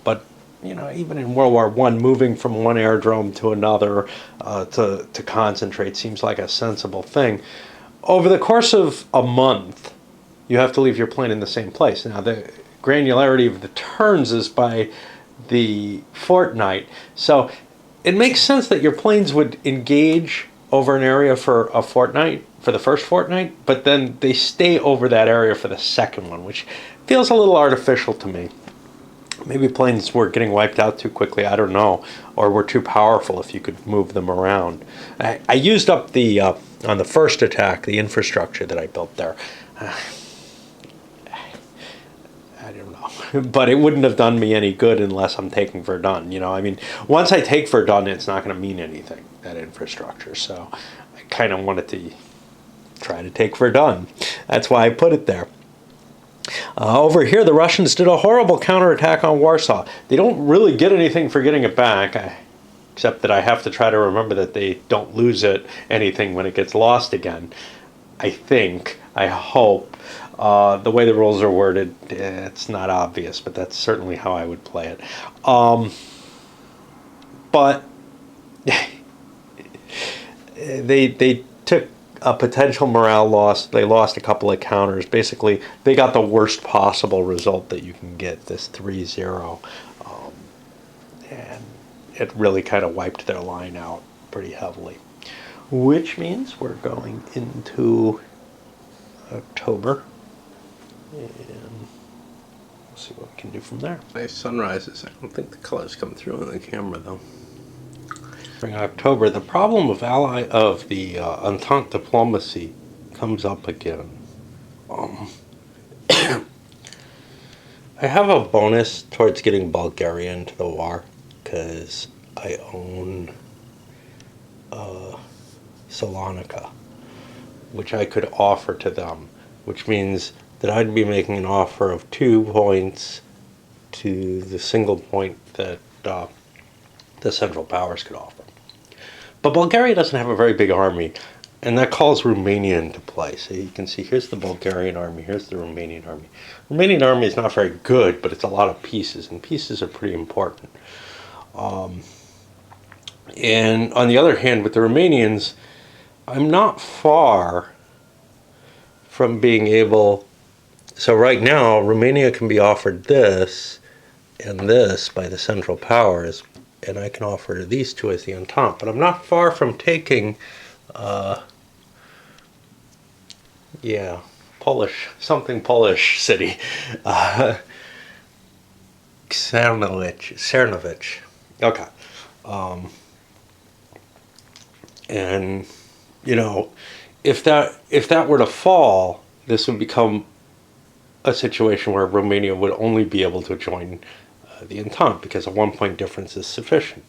but even in World War I, moving from one aerodrome to another to concentrate seems like a sensible thing. Over the course of a month, you have to leave your plane in the same place. Now, the granularity of the turns is by the fortnight. So it makes sense that your planes would engage over an area for a fortnight, for the first fortnight, but then they stay over that area for the second one, which feels a little artificial to me. Maybe planes were getting wiped out too quickly, I don't know, or were too powerful if you could move them around. I used up the, on the first attack, the infrastructure that I built there. I don't know, but it wouldn't have done me any good unless I'm taking Verdun, I mean, once I take Verdun, it's not going to mean anything, that infrastructure, so I kind of wanted to try to take Verdun. That's why I put it there. Over here, the Russians did a horrible counterattack on Warsaw. They don't really get anything for getting it back. except that I have to try to remember that they don't lose anything when it gets lost again. I think, I hope. The way the rules are worded, it's not obvious, but that's certainly how I would play it. But they took a potential morale loss. They lost a couple of counters. Basically, they got the worst possible result that you can get, this 3-0. And it really kind of wiped their line out pretty heavily. Which means we're going into October. And we'll see what we can do from there. Nice sunrises. I don't think the colors come through on the camera, though. During October, the problem of the Entente diplomacy comes up again. I have a bonus towards getting Bulgaria into the war because I own Salonika, which I could offer to them, which means that I'd be making an offer of 2 points to the single point that the Central Powers could offer. But Bulgaria doesn't have a very big army, and that calls Romania into play. So you can see here's the Bulgarian army, here's the Romanian army. The Romanian army is not very good, but it's a lot of pieces, and pieces are pretty important. And on the other hand, with the Romanians, I'm not far from being able... So right now, Romania can be offered this and this by the Central Powers, and I can offer these two as the Entente. But I'm not far from taking, something Polish city. Czernowicz. Okay. And, you know, if that were to fall, this would become a situation where Romania would only be able to join the Entente because a 1-point difference is sufficient.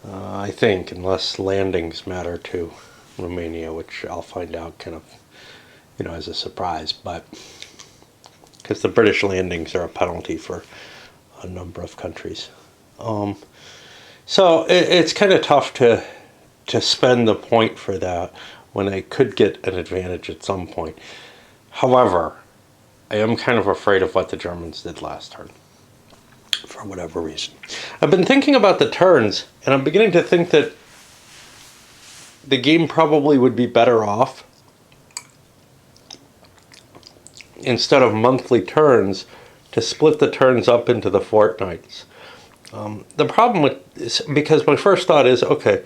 I think, unless landings matter to Romania, which I'll find out kind of, as a surprise, but because the British landings are a penalty for a number of countries. So it's kind of tough to spend the point for that when I could get an advantage at some point. However, I am kind of afraid of what the Germans did last turn, for whatever reason. I've been thinking about the turns, and I'm beginning to think that the game probably would be better off, instead of monthly turns, to split the turns up into the fortnights. The problem with this, because my first thought is, okay,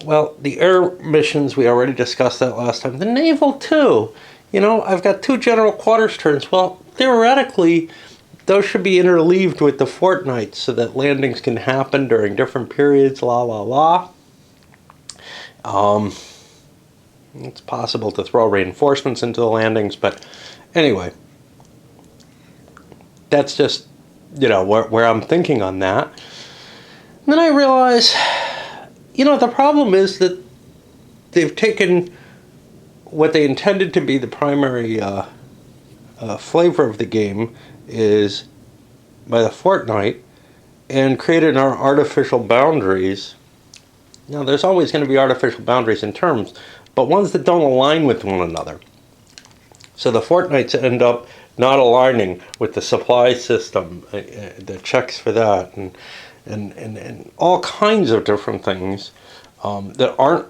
well, the air missions, we already discussed that last time. The naval, too. I've got 2 general quarters turns. Well, theoretically, those should be interleaved with the fortnights so that landings can happen during different periods, It's possible to throw reinforcements into the landings, but anyway, that's just, where I'm thinking on that. And then I realize, the problem is that they've taken what they intended to be the primary flavor of the game is by the fortnight and created our artificial boundaries. Now, there's always going to be artificial boundaries in terms, but ones that don't align with one another. So the fortnights end up not aligning with the supply system, the checks for that, and all kinds of different things that aren't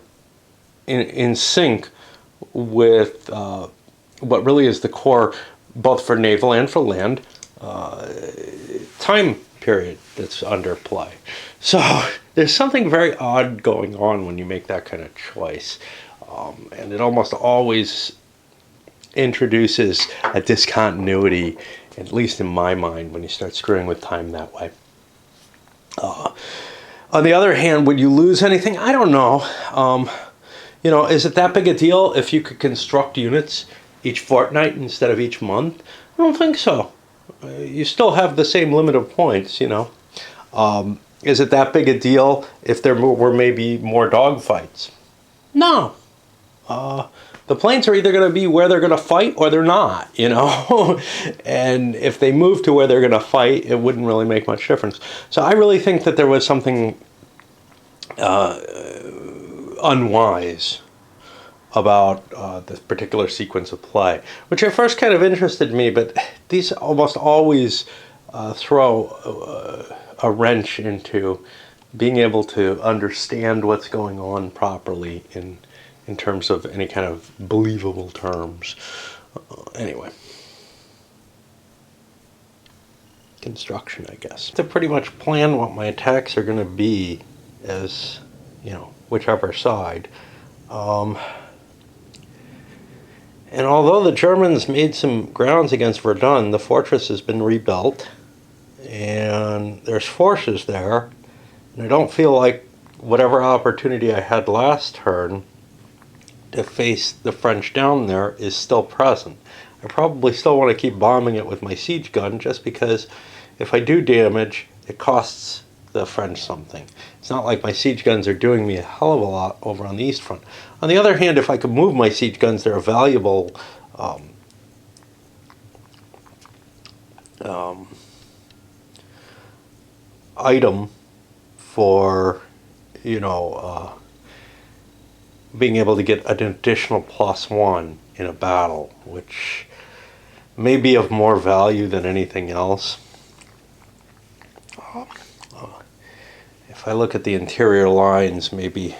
in sync with what really is the core, both for naval and for land, time period that's under play. So there's something very odd going on when you make that kind of choice. And it almost always introduces a discontinuity, at least in my mind, when you start screwing with time that way. On the other hand, would you lose anything? I don't know. Is it that big a deal if you could construct units each fortnight instead of each month? I don't think so. You still have the same limit of points, Is it that big a deal if there were maybe more dogfights? No. The planes are either going to be where they're going to fight or they're not, And if they move to where they're going to fight, it wouldn't really make much difference. So I really think that there was something unwise about this particular sequence of play, which at first kind of interested me, but these almost always throw a wrench into being able to understand what's going on properly in terms of any kind of believable terms. Anyway. Construction, I guess. To pretty much plan what my attacks are going to be as, you know, whichever side. And although the Germans made some grounds against Verdun, the fortress has been rebuilt and there's forces there. And I don't feel like whatever opportunity I had last turn to face the French down there is still present. I probably still want to keep bombing it with my siege gun just because if I do damage, it costs the French something. It's not like my siege guns are doing me a hell of a lot over on the East Front. On the other hand, if I could move my siege guns, they're a valuable item for, you know, being able to get an additional +1 in a battle, which may be of more value than anything else. If I look at the interior lines, maybe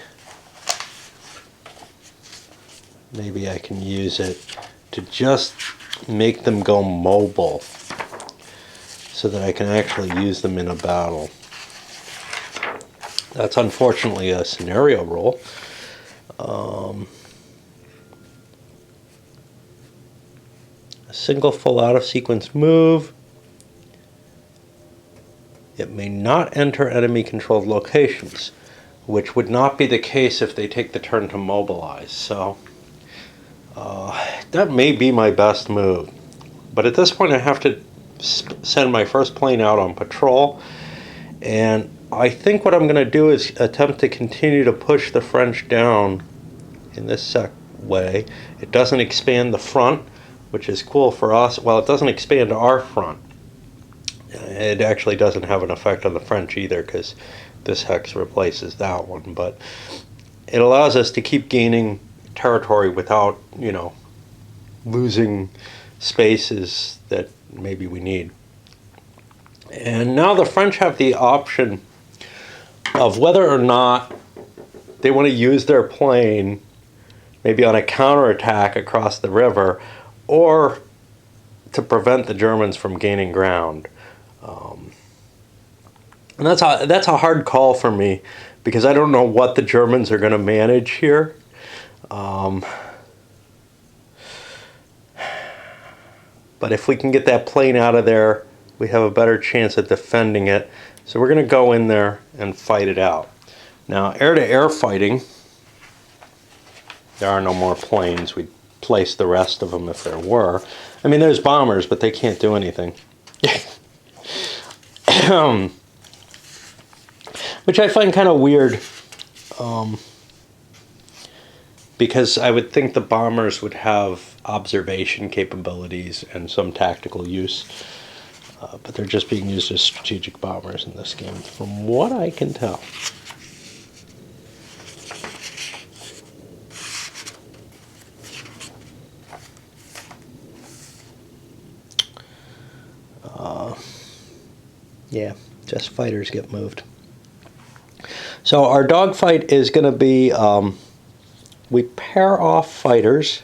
I can use it to just make them go mobile so that I can actually use them in a battle. That's unfortunately a scenario roll. A single full out of sequence move. It may not enter enemy controlled locations, which would not be the case if they take the turn to mobilize. So that may be my best move. But at this point I have to send my first plane out on patrol, and I think what I'm going to do is attempt to continue to push the French down in this way. It doesn't expand the front, which is cool for us. Well, it doesn't expand our front. It actually doesn't have an effect on the French either because this hex replaces that one, but it allows us to keep gaining territory without, you know, losing spaces that maybe we need. And now the French have the option of whether or not they want to use their plane maybe on a counterattack across the river or to prevent the Germans from gaining ground. And that's a hard call for me because I don't know what the Germans are going to manage here. But if we can get that plane out of there, we have a better chance at defending it. So we're going to go in there and fight it out. Now, air-to-air fighting, there are no more planes. We'd place the rest of them if there were. I mean, there's bombers, but they can't do anything. Which I find kind of weird, because I would think the bombers would have observation capabilities and some tactical use, but they're just being used as strategic bombers in this game, from what I can tell. Yeah, just fighters get moved. So our dogfight is going to be, we pair off fighters.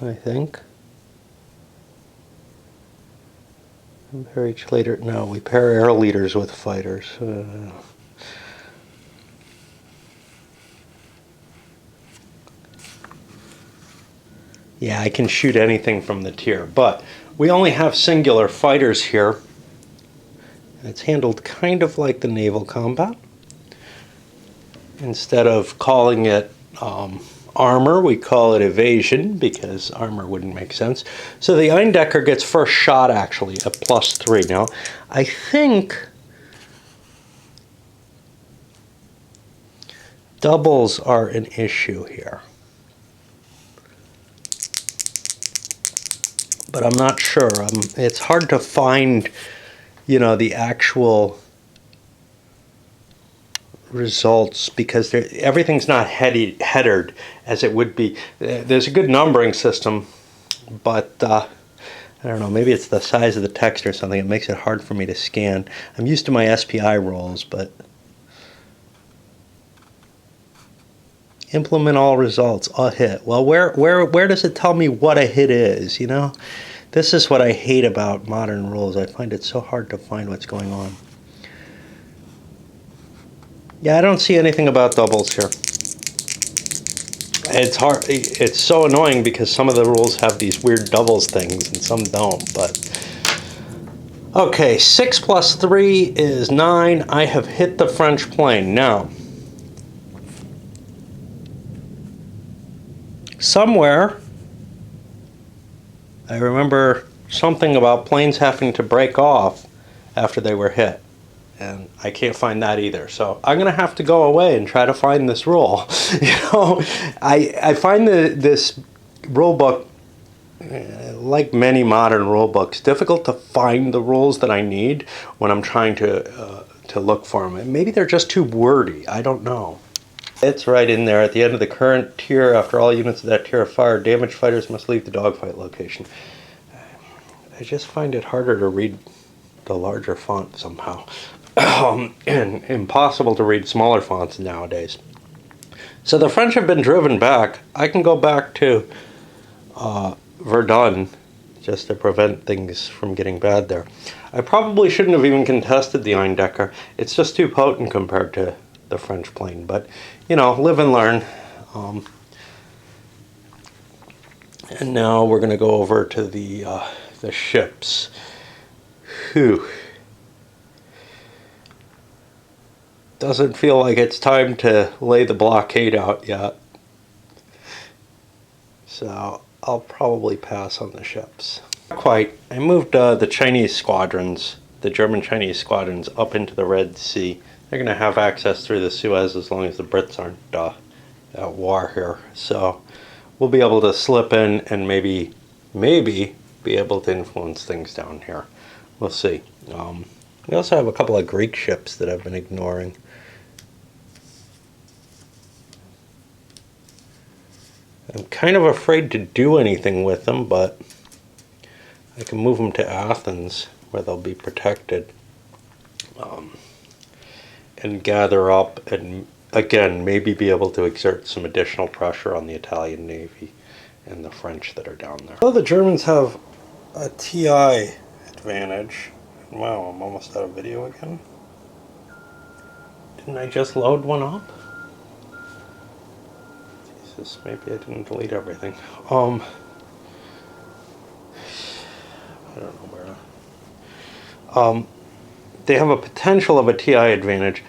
I think. And pair each leader. No, we pair air leaders with fighters. Yeah, I can shoot anything from the tier, but we only have singular fighters here. It's handled kind of like the naval combat. Instead of calling it armor, we call it evasion, because armor wouldn't make sense. So the Eindecker gets first shot, actually, at +3. Now, I think doubles are an issue here, but I'm not sure. It's hard to find, you know, the actual results because everything's not headered as it would be. There's a good numbering system, but I don't know, maybe it's the size of the text or something. It makes it hard for me to scan. I'm used to my SPI rolls, but implement all results, a hit. Well, where does it tell me what a hit is, you know? This is what I hate about modern rules. I find it so hard to find what's going on. Yeah, I don't see anything about doubles here. It's hard. It's so annoying because some of the rules have these weird doubles things and some don't, but okay, 6 plus 3 is 9. I have hit the French plane. Now, somewhere, I remember something about planes having to break off after they were hit. And I can't find that either. So I'm going to have to go away and try to find this rule. You know, I find this rule book, like many modern rule books, difficult to find the rules that I need when I'm trying to look for them. And maybe they're just too wordy. I don't know. It's right in there. At the end of the current tier, after all units of that tier are fired, damaged fighters must leave the dogfight location. I just find it harder to read the larger font somehow. And impossible to read smaller fonts nowadays. So the French have been driven back. I can go back to Verdun just to prevent things from getting bad there. I probably shouldn't have even contested the Eindecker. It's just too potent compared to the French plane. But, you know, live and learn. And now we're going to go over to the ships. Whew. Doesn't feel like it's time to lay the blockade out yet. So I'll probably pass on the ships. Not quite. I moved the Chinese squadrons, the German-Chinese squadrons, up into the Red Sea. They're going to have access through the Suez as long as the Brits aren't at war here. So we'll be able to slip in and maybe be able to influence things down here. We'll see. We also have a couple of Greek ships that I've been ignoring. I'm kind of afraid to do anything with them, but I can move them to Athens where they'll be protected and gather up and again maybe be able to exert some additional pressure on the Italian Navy and the French that are down there. So the Germans have a TI advantage. Wow, I'm almost out of video again. Didn't I just load one up? Jesus, maybe I didn't delete everything. I don't know where. They have a potential of a TI advantage.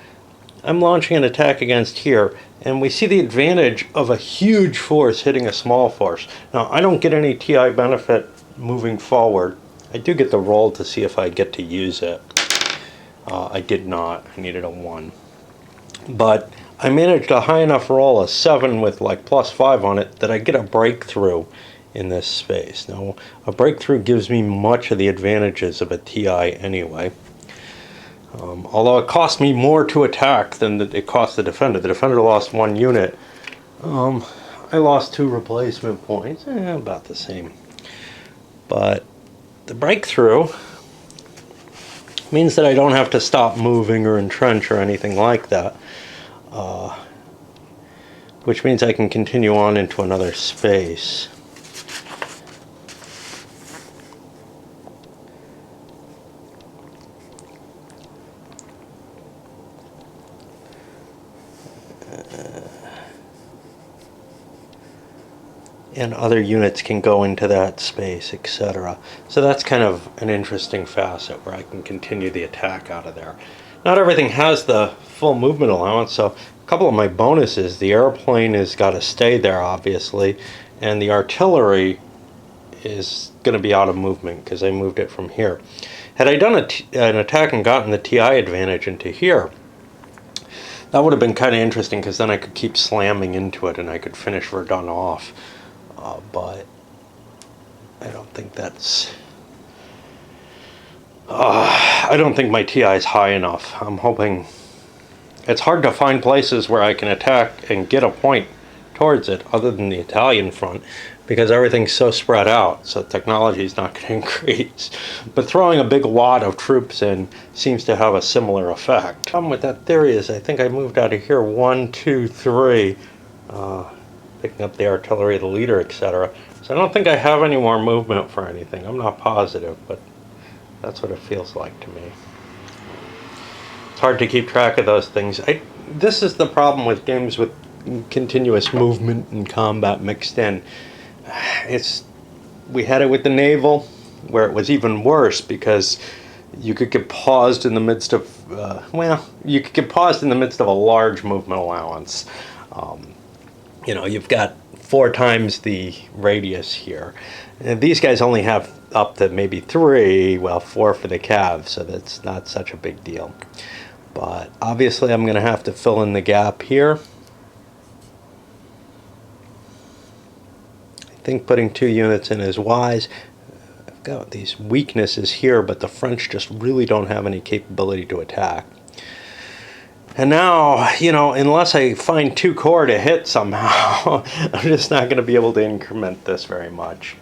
I'm launching an attack against here, and we see the advantage of a huge force hitting a small force. Now, I don't get any TI benefit moving forward. I do get the roll to see if I get to use it. I did not. I needed a 1. But I managed a high enough roll, a 7 with like +5 on it, that I get a breakthrough in this space. Now, a breakthrough gives me much of the advantages of a TI anyway. Although it cost me more to attack than it cost the defender. The defender lost 1 unit. I lost 2 replacement points. About the same. But the breakthrough means that I don't have to stop moving or entrench or anything like that. Which means I can continue on into another space. And other units can go into that space, etc. So that's kind of an interesting facet where I can continue the attack out of there. Not everything has the full movement allowance, so a couple of my bonuses, the airplane has got to stay there obviously, and the artillery is going to be out of movement because I moved it from here. Had I done an attack and gotten the TI advantage into here, that would have been kind of interesting because then I could keep slamming into it and I could finish Verdun off. But I don't think that's... I don't think my TI is high enough. I'm hoping... It's hard to find places where I can attack and get a point towards it other than the Italian front, because everything's so spread out, so technology is not going to increase. But throwing a big wad of troops in seems to have a similar effect. The problem with that theory is I think I moved out of here 1, 2, 3, picking up the artillery, the leader, etc. So I don't think I have any more movement for anything. I'm not positive, but that's what it feels like to me. It's hard to keep track of those things. This is the problem with games with continuous movement and combat mixed in. We had it with the naval, where it was even worse because you could get paused in the midst of you could get paused in the midst of a large movement allowance. You've got 4 times the radius here, and these guys only have up to maybe 3, 4 for the cav, so that's not such a big deal. But obviously I'm going to have to fill in the gap here. I think putting 2 units in is wise. I've got these weaknesses here, but the French just really don't have any capability to attack. And now, unless I find 2 corps to hit somehow, I'm just not going to be able to increment this very much.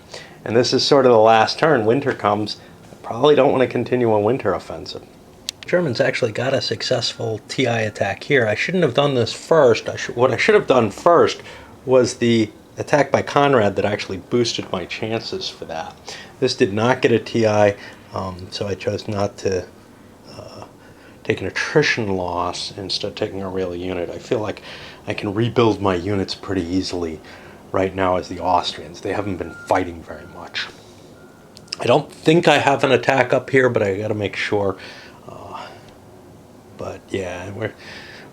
And this is sort of the last turn. Winter comes. I probably don't want to continue a winter offensive. Germans actually got a successful TI attack here. I shouldn't have done this first. What I should have done first was the attack by Conrad that actually boosted my chances for that. This did not get a TI, so I chose not to take an attrition loss instead of taking a real unit. I feel like I can rebuild my units pretty easily right now as the Austrians. They haven't been fighting very much. I don't think I have an attack up here, but I got to make sure. But yeah,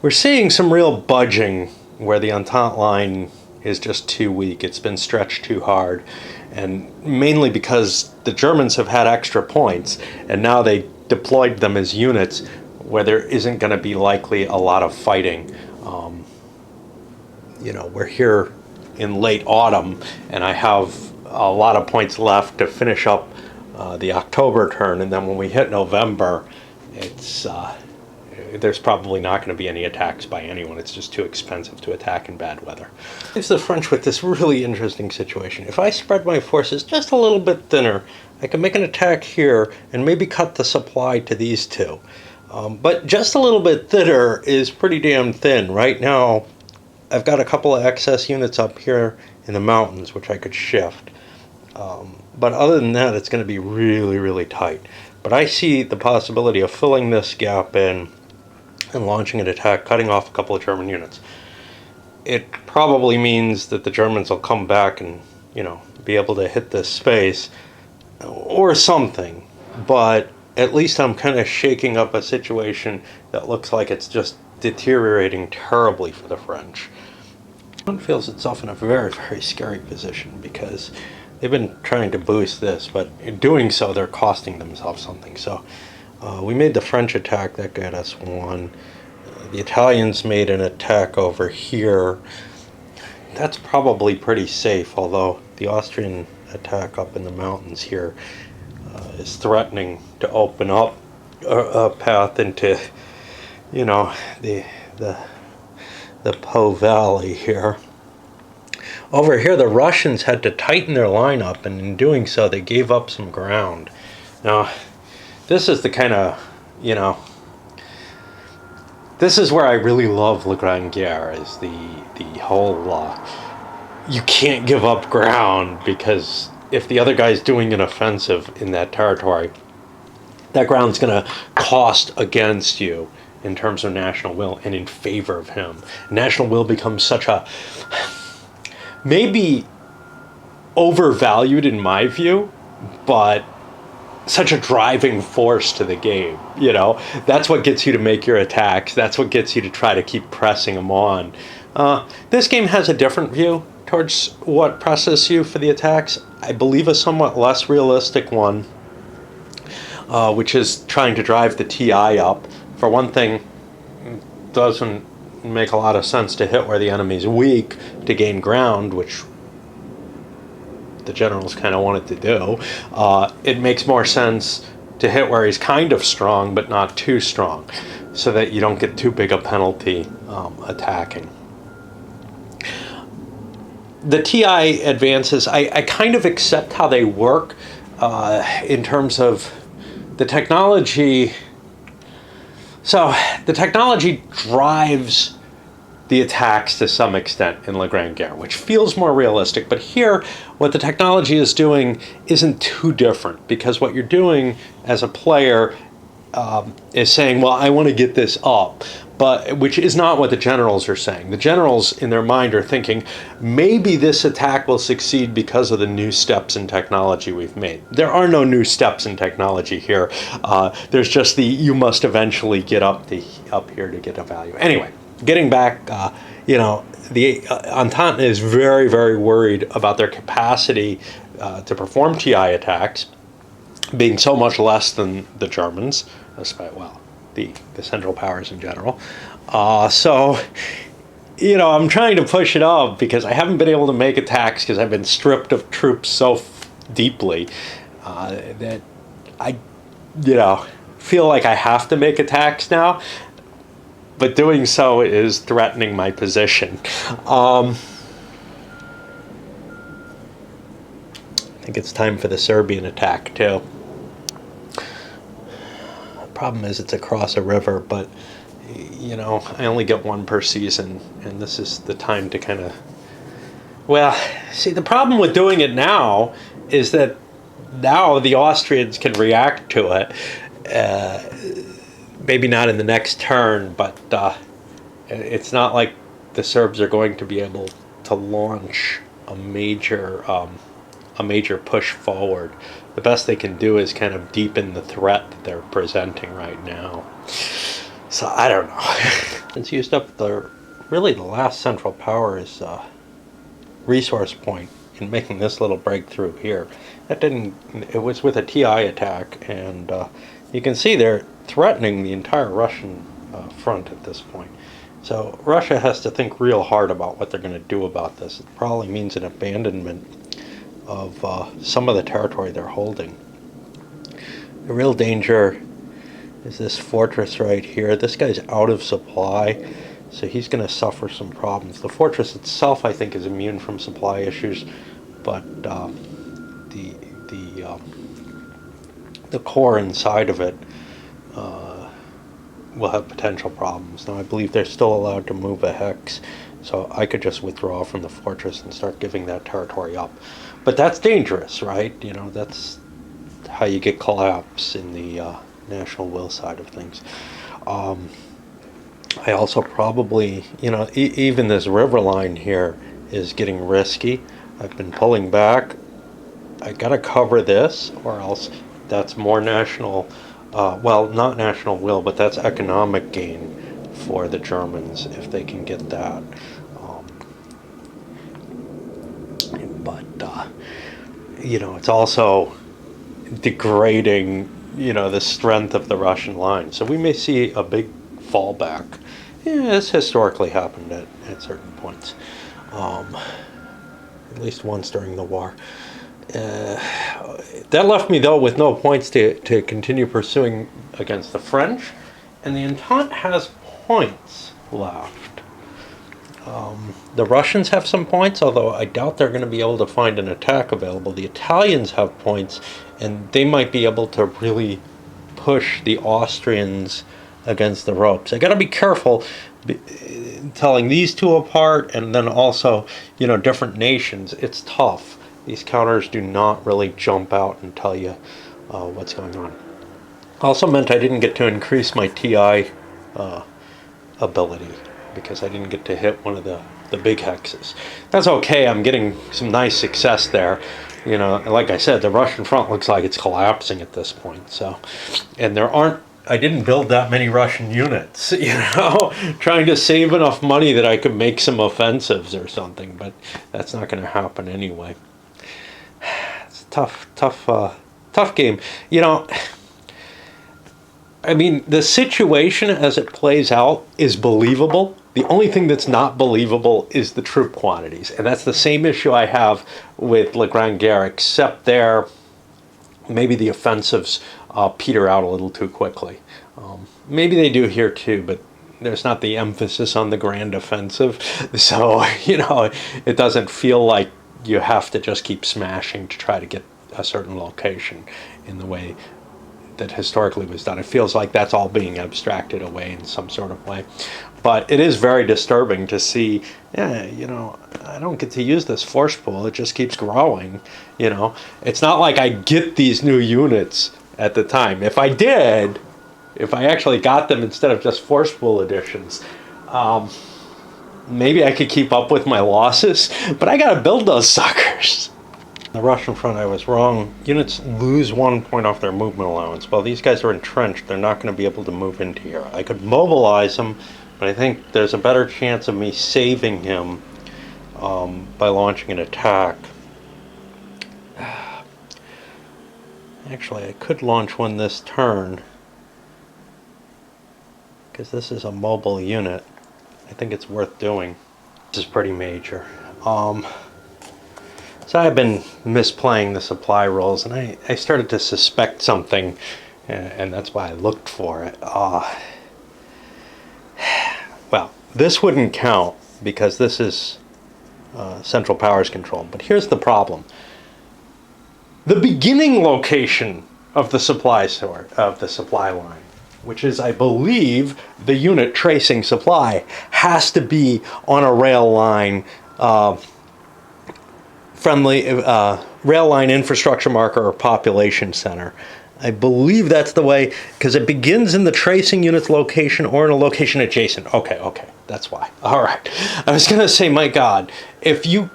we're seeing some real budging where the Entente line is just too weak. It's been stretched too hard, and mainly because the Germans have had extra points, and now they deployed them as units where there isn't going to be likely a lot of fighting. We're here in late autumn, and I have a lot of points left to finish up the October turn, and then when we hit November, there's probably not going to be any attacks by anyone. It's just too expensive to attack in bad weather. It's the French with this really interesting situation. If I spread my forces just a little bit thinner, I can make an attack here and maybe cut the supply to these 2. But just a little bit thinner is pretty damn thin. Right now, I've got a couple of excess units up here in the mountains, which I could shift. But other than that, it's going to be really, really tight. But I see the possibility of filling this gap in and launching an attack, cutting off a couple of German units. It probably means that the Germans will come back and, be able to hit this space or something. But at least I'm kind of shaking up a situation that looks like it's just deteriorating terribly for the French. One feels itself in a very, very scary position because they've been trying to boost this, but in doing so, they're costing themselves something. So we made the French attack. That got us 1. The Italians made an attack over here. That's probably pretty safe, although the Austrian attack up in the mountains here is threatening to open up a path into, the Po Valley here. Over here, the Russians had to tighten their lineup, and in doing so, they gave up some ground. Now, this is the kind of, this is where I really love La Grande Guerre, is the whole, you can't give up ground, because if the other guy's doing an offensive in that territory, that ground's going to cost against you in terms of national will and in favor of him. National will becomes such a, maybe overvalued in my view, but such a driving force to the game. That's what gets you to make your attacks. That's what gets you to try to keep pressing them on. This game has a different view towards what presses you for the attacks. I believe a somewhat less realistic one, which is trying to drive the TI up. For one thing, it doesn't make a lot of sense to hit where the enemy's weak to gain ground, which the generals kind of wanted to do. It makes more sense to hit where he's kind of strong, but not too strong, so that you don't get too big a penalty attacking. The TI advances, I kind of accept how they work in terms of the technology. So the technology drives the attacks to some extent in La Grande Guerre, which feels more realistic. But here, what the technology is doing isn't too different, because what you're doing as a player is saying, well, I want to get this up, but which is not what the generals are saying. The generals in their mind are thinking, maybe this attack will succeed because of the new steps in technology we've made. There are no new steps in technology here. There's just you must eventually get up here to get a value. Anyway, getting back, the Entente is very, very worried about their capacity to perform TI attacks being so much less than the Germans, despite, the Central Powers in general. So, I'm trying to push it up because I haven't been able to make attacks because I've been stripped of troops so deeply that I, feel like I have to make attacks now. But doing so is threatening my position. I think it's time for the Serbian attack, too. The problem is it's across a river, but, I only get one per season, and this is the time to kind of... Well, see, the problem with doing it now is that now the Austrians can react to it. Maybe not in the next turn, but it's not like the Serbs are going to be able to launch a major push forward. The best they can do is kind of deepen the threat that they're presenting right now. So I don't know. It's used up the last Central Powers resource point in making this little breakthrough here. It was with a TI attack, and you can see they're threatening the entire Russian front at this point. So Russia has to think real hard about what they're going to do about this. It probably means an abandonment of some of the territory they're holding. The real danger is this fortress right here. This guy's out of supply, so he's going to suffer some problems. The fortress itself, I think, is immune from supply issues, but the core inside of it will have potential problems. Now, I believe they're still allowed to move a hex, so I could just withdraw from the fortress and start giving that territory up. But that's dangerous, right? That's how you get collapse in the national will side of things. I also probably, even this river line here is getting risky. I've been pulling back. I gotta cover this, or else that's more national, not national will, but that's economic gain for the Germans if they can get that. It's also degrading, the strength of the Russian line. So we may see a big fallback. Yeah, this historically happened at certain points. At least once during the war. That left me, though, with no points to continue pursuing against the French, and the Entente has points left. The Russians have some points, although I doubt they're going to be able to find an attack available. The Italians have points, and they might be able to really push the Austrians against the ropes. I got to be careful telling these two apart, and then also, different nations. It's tough. These counters do not really jump out and tell you what's going on. Also meant I didn't get to increase my TI ability because I didn't get to hit one of the big hexes. That's okay. I'm getting some nice success there. Like I said, the Russian front looks like it's collapsing at this point. So, and I didn't build that many Russian units, trying to save enough money that I could make some offensives or something, but that's not going to happen anyway. It's a tough game. The situation as it plays out is believable. The only thing that's not believable is the troop quantities. And that's the same issue I have with Le Grand Guerre, except there, maybe the offensives peter out a little too quickly. Maybe they do here too, but there's not the emphasis on the grand offensive. So, it doesn't feel like you have to just keep smashing to try to get a certain location in the way that historically was done. It feels like that's all being abstracted away in some sort of way. But it is very disturbing to see, I don't get to use this force pool. It just keeps growing, It's not like I get these new units at the time. If I did, if I actually got them instead of just force pool additions, maybe I could keep up with my losses, but I gotta build those suckers. The Russian front, I was wrong. Units lose 1 point off their movement allowance. Well, these guys are entrenched. They're not going to be able to move into here. I could mobilize them, but I think there's a better chance of me saving him by launching an attack. Actually, I could launch one this turn, because this is a mobile unit. I think it's worth doing. This is pretty major. So I've been misplaying the supply rolls, and I started to suspect something, and that's why I looked for it. Well, this wouldn't count because this is Central Powers Control. But here's the problem. The beginning location of the supply line, which is, I believe, the unit tracing supply, has to be on a rail line, friendly rail line infrastructure marker or population center. I believe that's the way, because it begins in the tracing unit's location or in a location adjacent. Okay, that's why. All right. I was going to say, my God, if you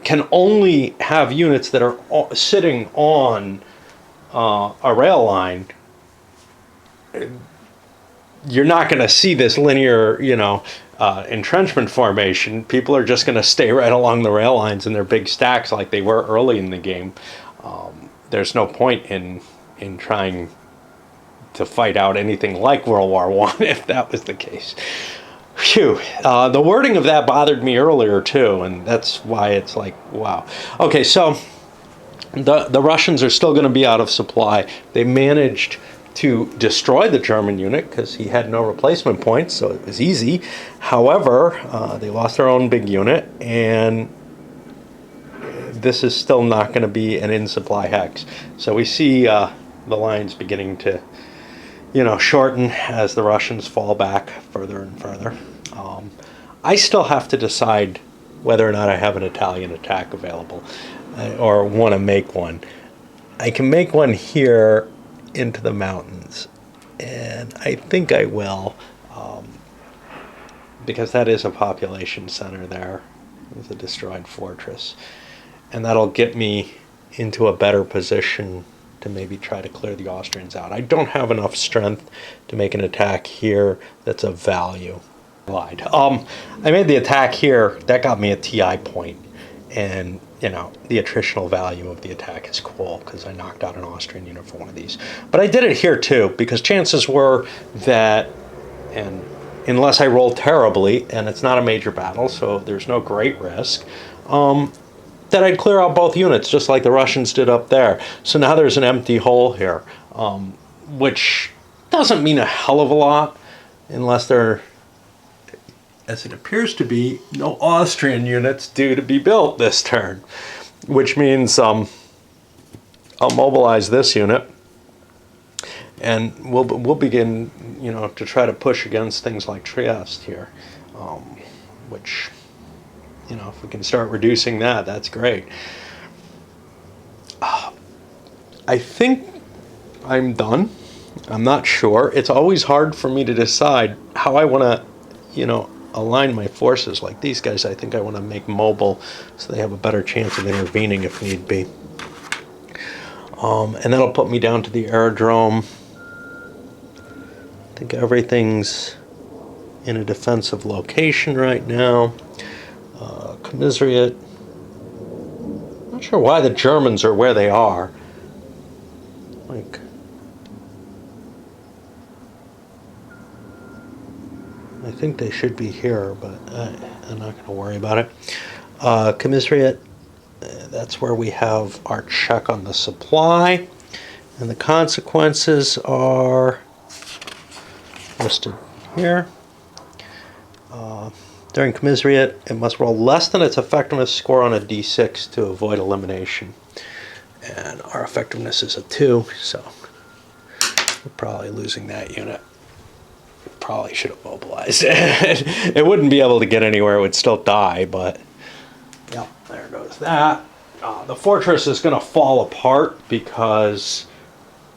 can only have units that are sitting on a rail line, you're not going to see this linear, entrenchment formation. People are just going to stay right along the rail lines in their big stacks like they were early in the game. There's no point in trying to fight out anything like World War I if that was the case. Phew. The wording of that bothered me earlier too, and that's why it's like, wow. Okay, so the Russians are still going to be out of supply. They managed to destroy the German unit because he had no replacement points, so it was easy. However, they lost their own big unit, and this is still not going to be an in-supply hex. So we see the lines beginning to, shorten as the Russians fall back further and further. I still have to decide whether or not I have an Italian attack available or want to make one. I can make one here into the mountains, and I think I will, because that is a population center there with a destroyed fortress, and that'll get me into a better position to maybe try to clear the Austrians out. I don't have enough strength to make an attack here that's of value. I made the attack here. That got me a TI point, and the attritional value of the attack is cool because I knocked out an Austrian unit for one of these. But I did it here too because chances were that, and unless I roll terribly, and it's not a major battle, so there's no great risk, that I'd clear out both units just like the Russians did up there. So now there's an empty hole here, which doesn't mean a hell of a lot unless there, as it appears to be, no Austrian units due to be built this turn, which means I'll mobilize this unit, and we'll begin, to try to push against things like Trieste here, which, if we can start reducing that, that's great. I think I'm done. I'm not sure. It's always hard for me to decide how I want to, align my forces. Like these guys, I think I want to make mobile so they have a better chance of intervening if need be. And that'll put me down to the aerodrome. I think everything's in a defensive location right now. Commissariat. Not sure why the Germans are where they are. I think they should be here, but I'm not going to worry about it. Commissariat, that's where we have our check on the supply. And the consequences are listed here. During commissariat, it must roll less than its effectiveness score on a d6 to avoid elimination. And our effectiveness is a 2, so we're probably losing that unit. Probably should have mobilized it. It wouldn't be able to get anywhere, it would still die, but yep, there goes that. The fortress is going to fall apart because,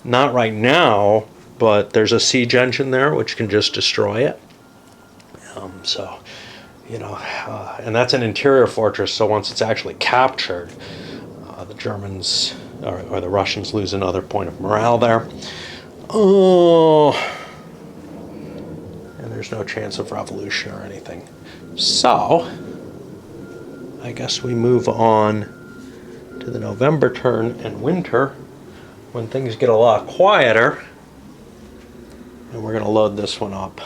not right now, but there's a siege engine there which can just destroy it. So, you know, and that's an interior fortress, so once it's actually captured, the Germans or the Russians lose another point of morale there. Oh, and there's no chance of revolution or anything. So, I guess we move on to the November turn and winter, when things get a lot quieter, and we're going to load this one up.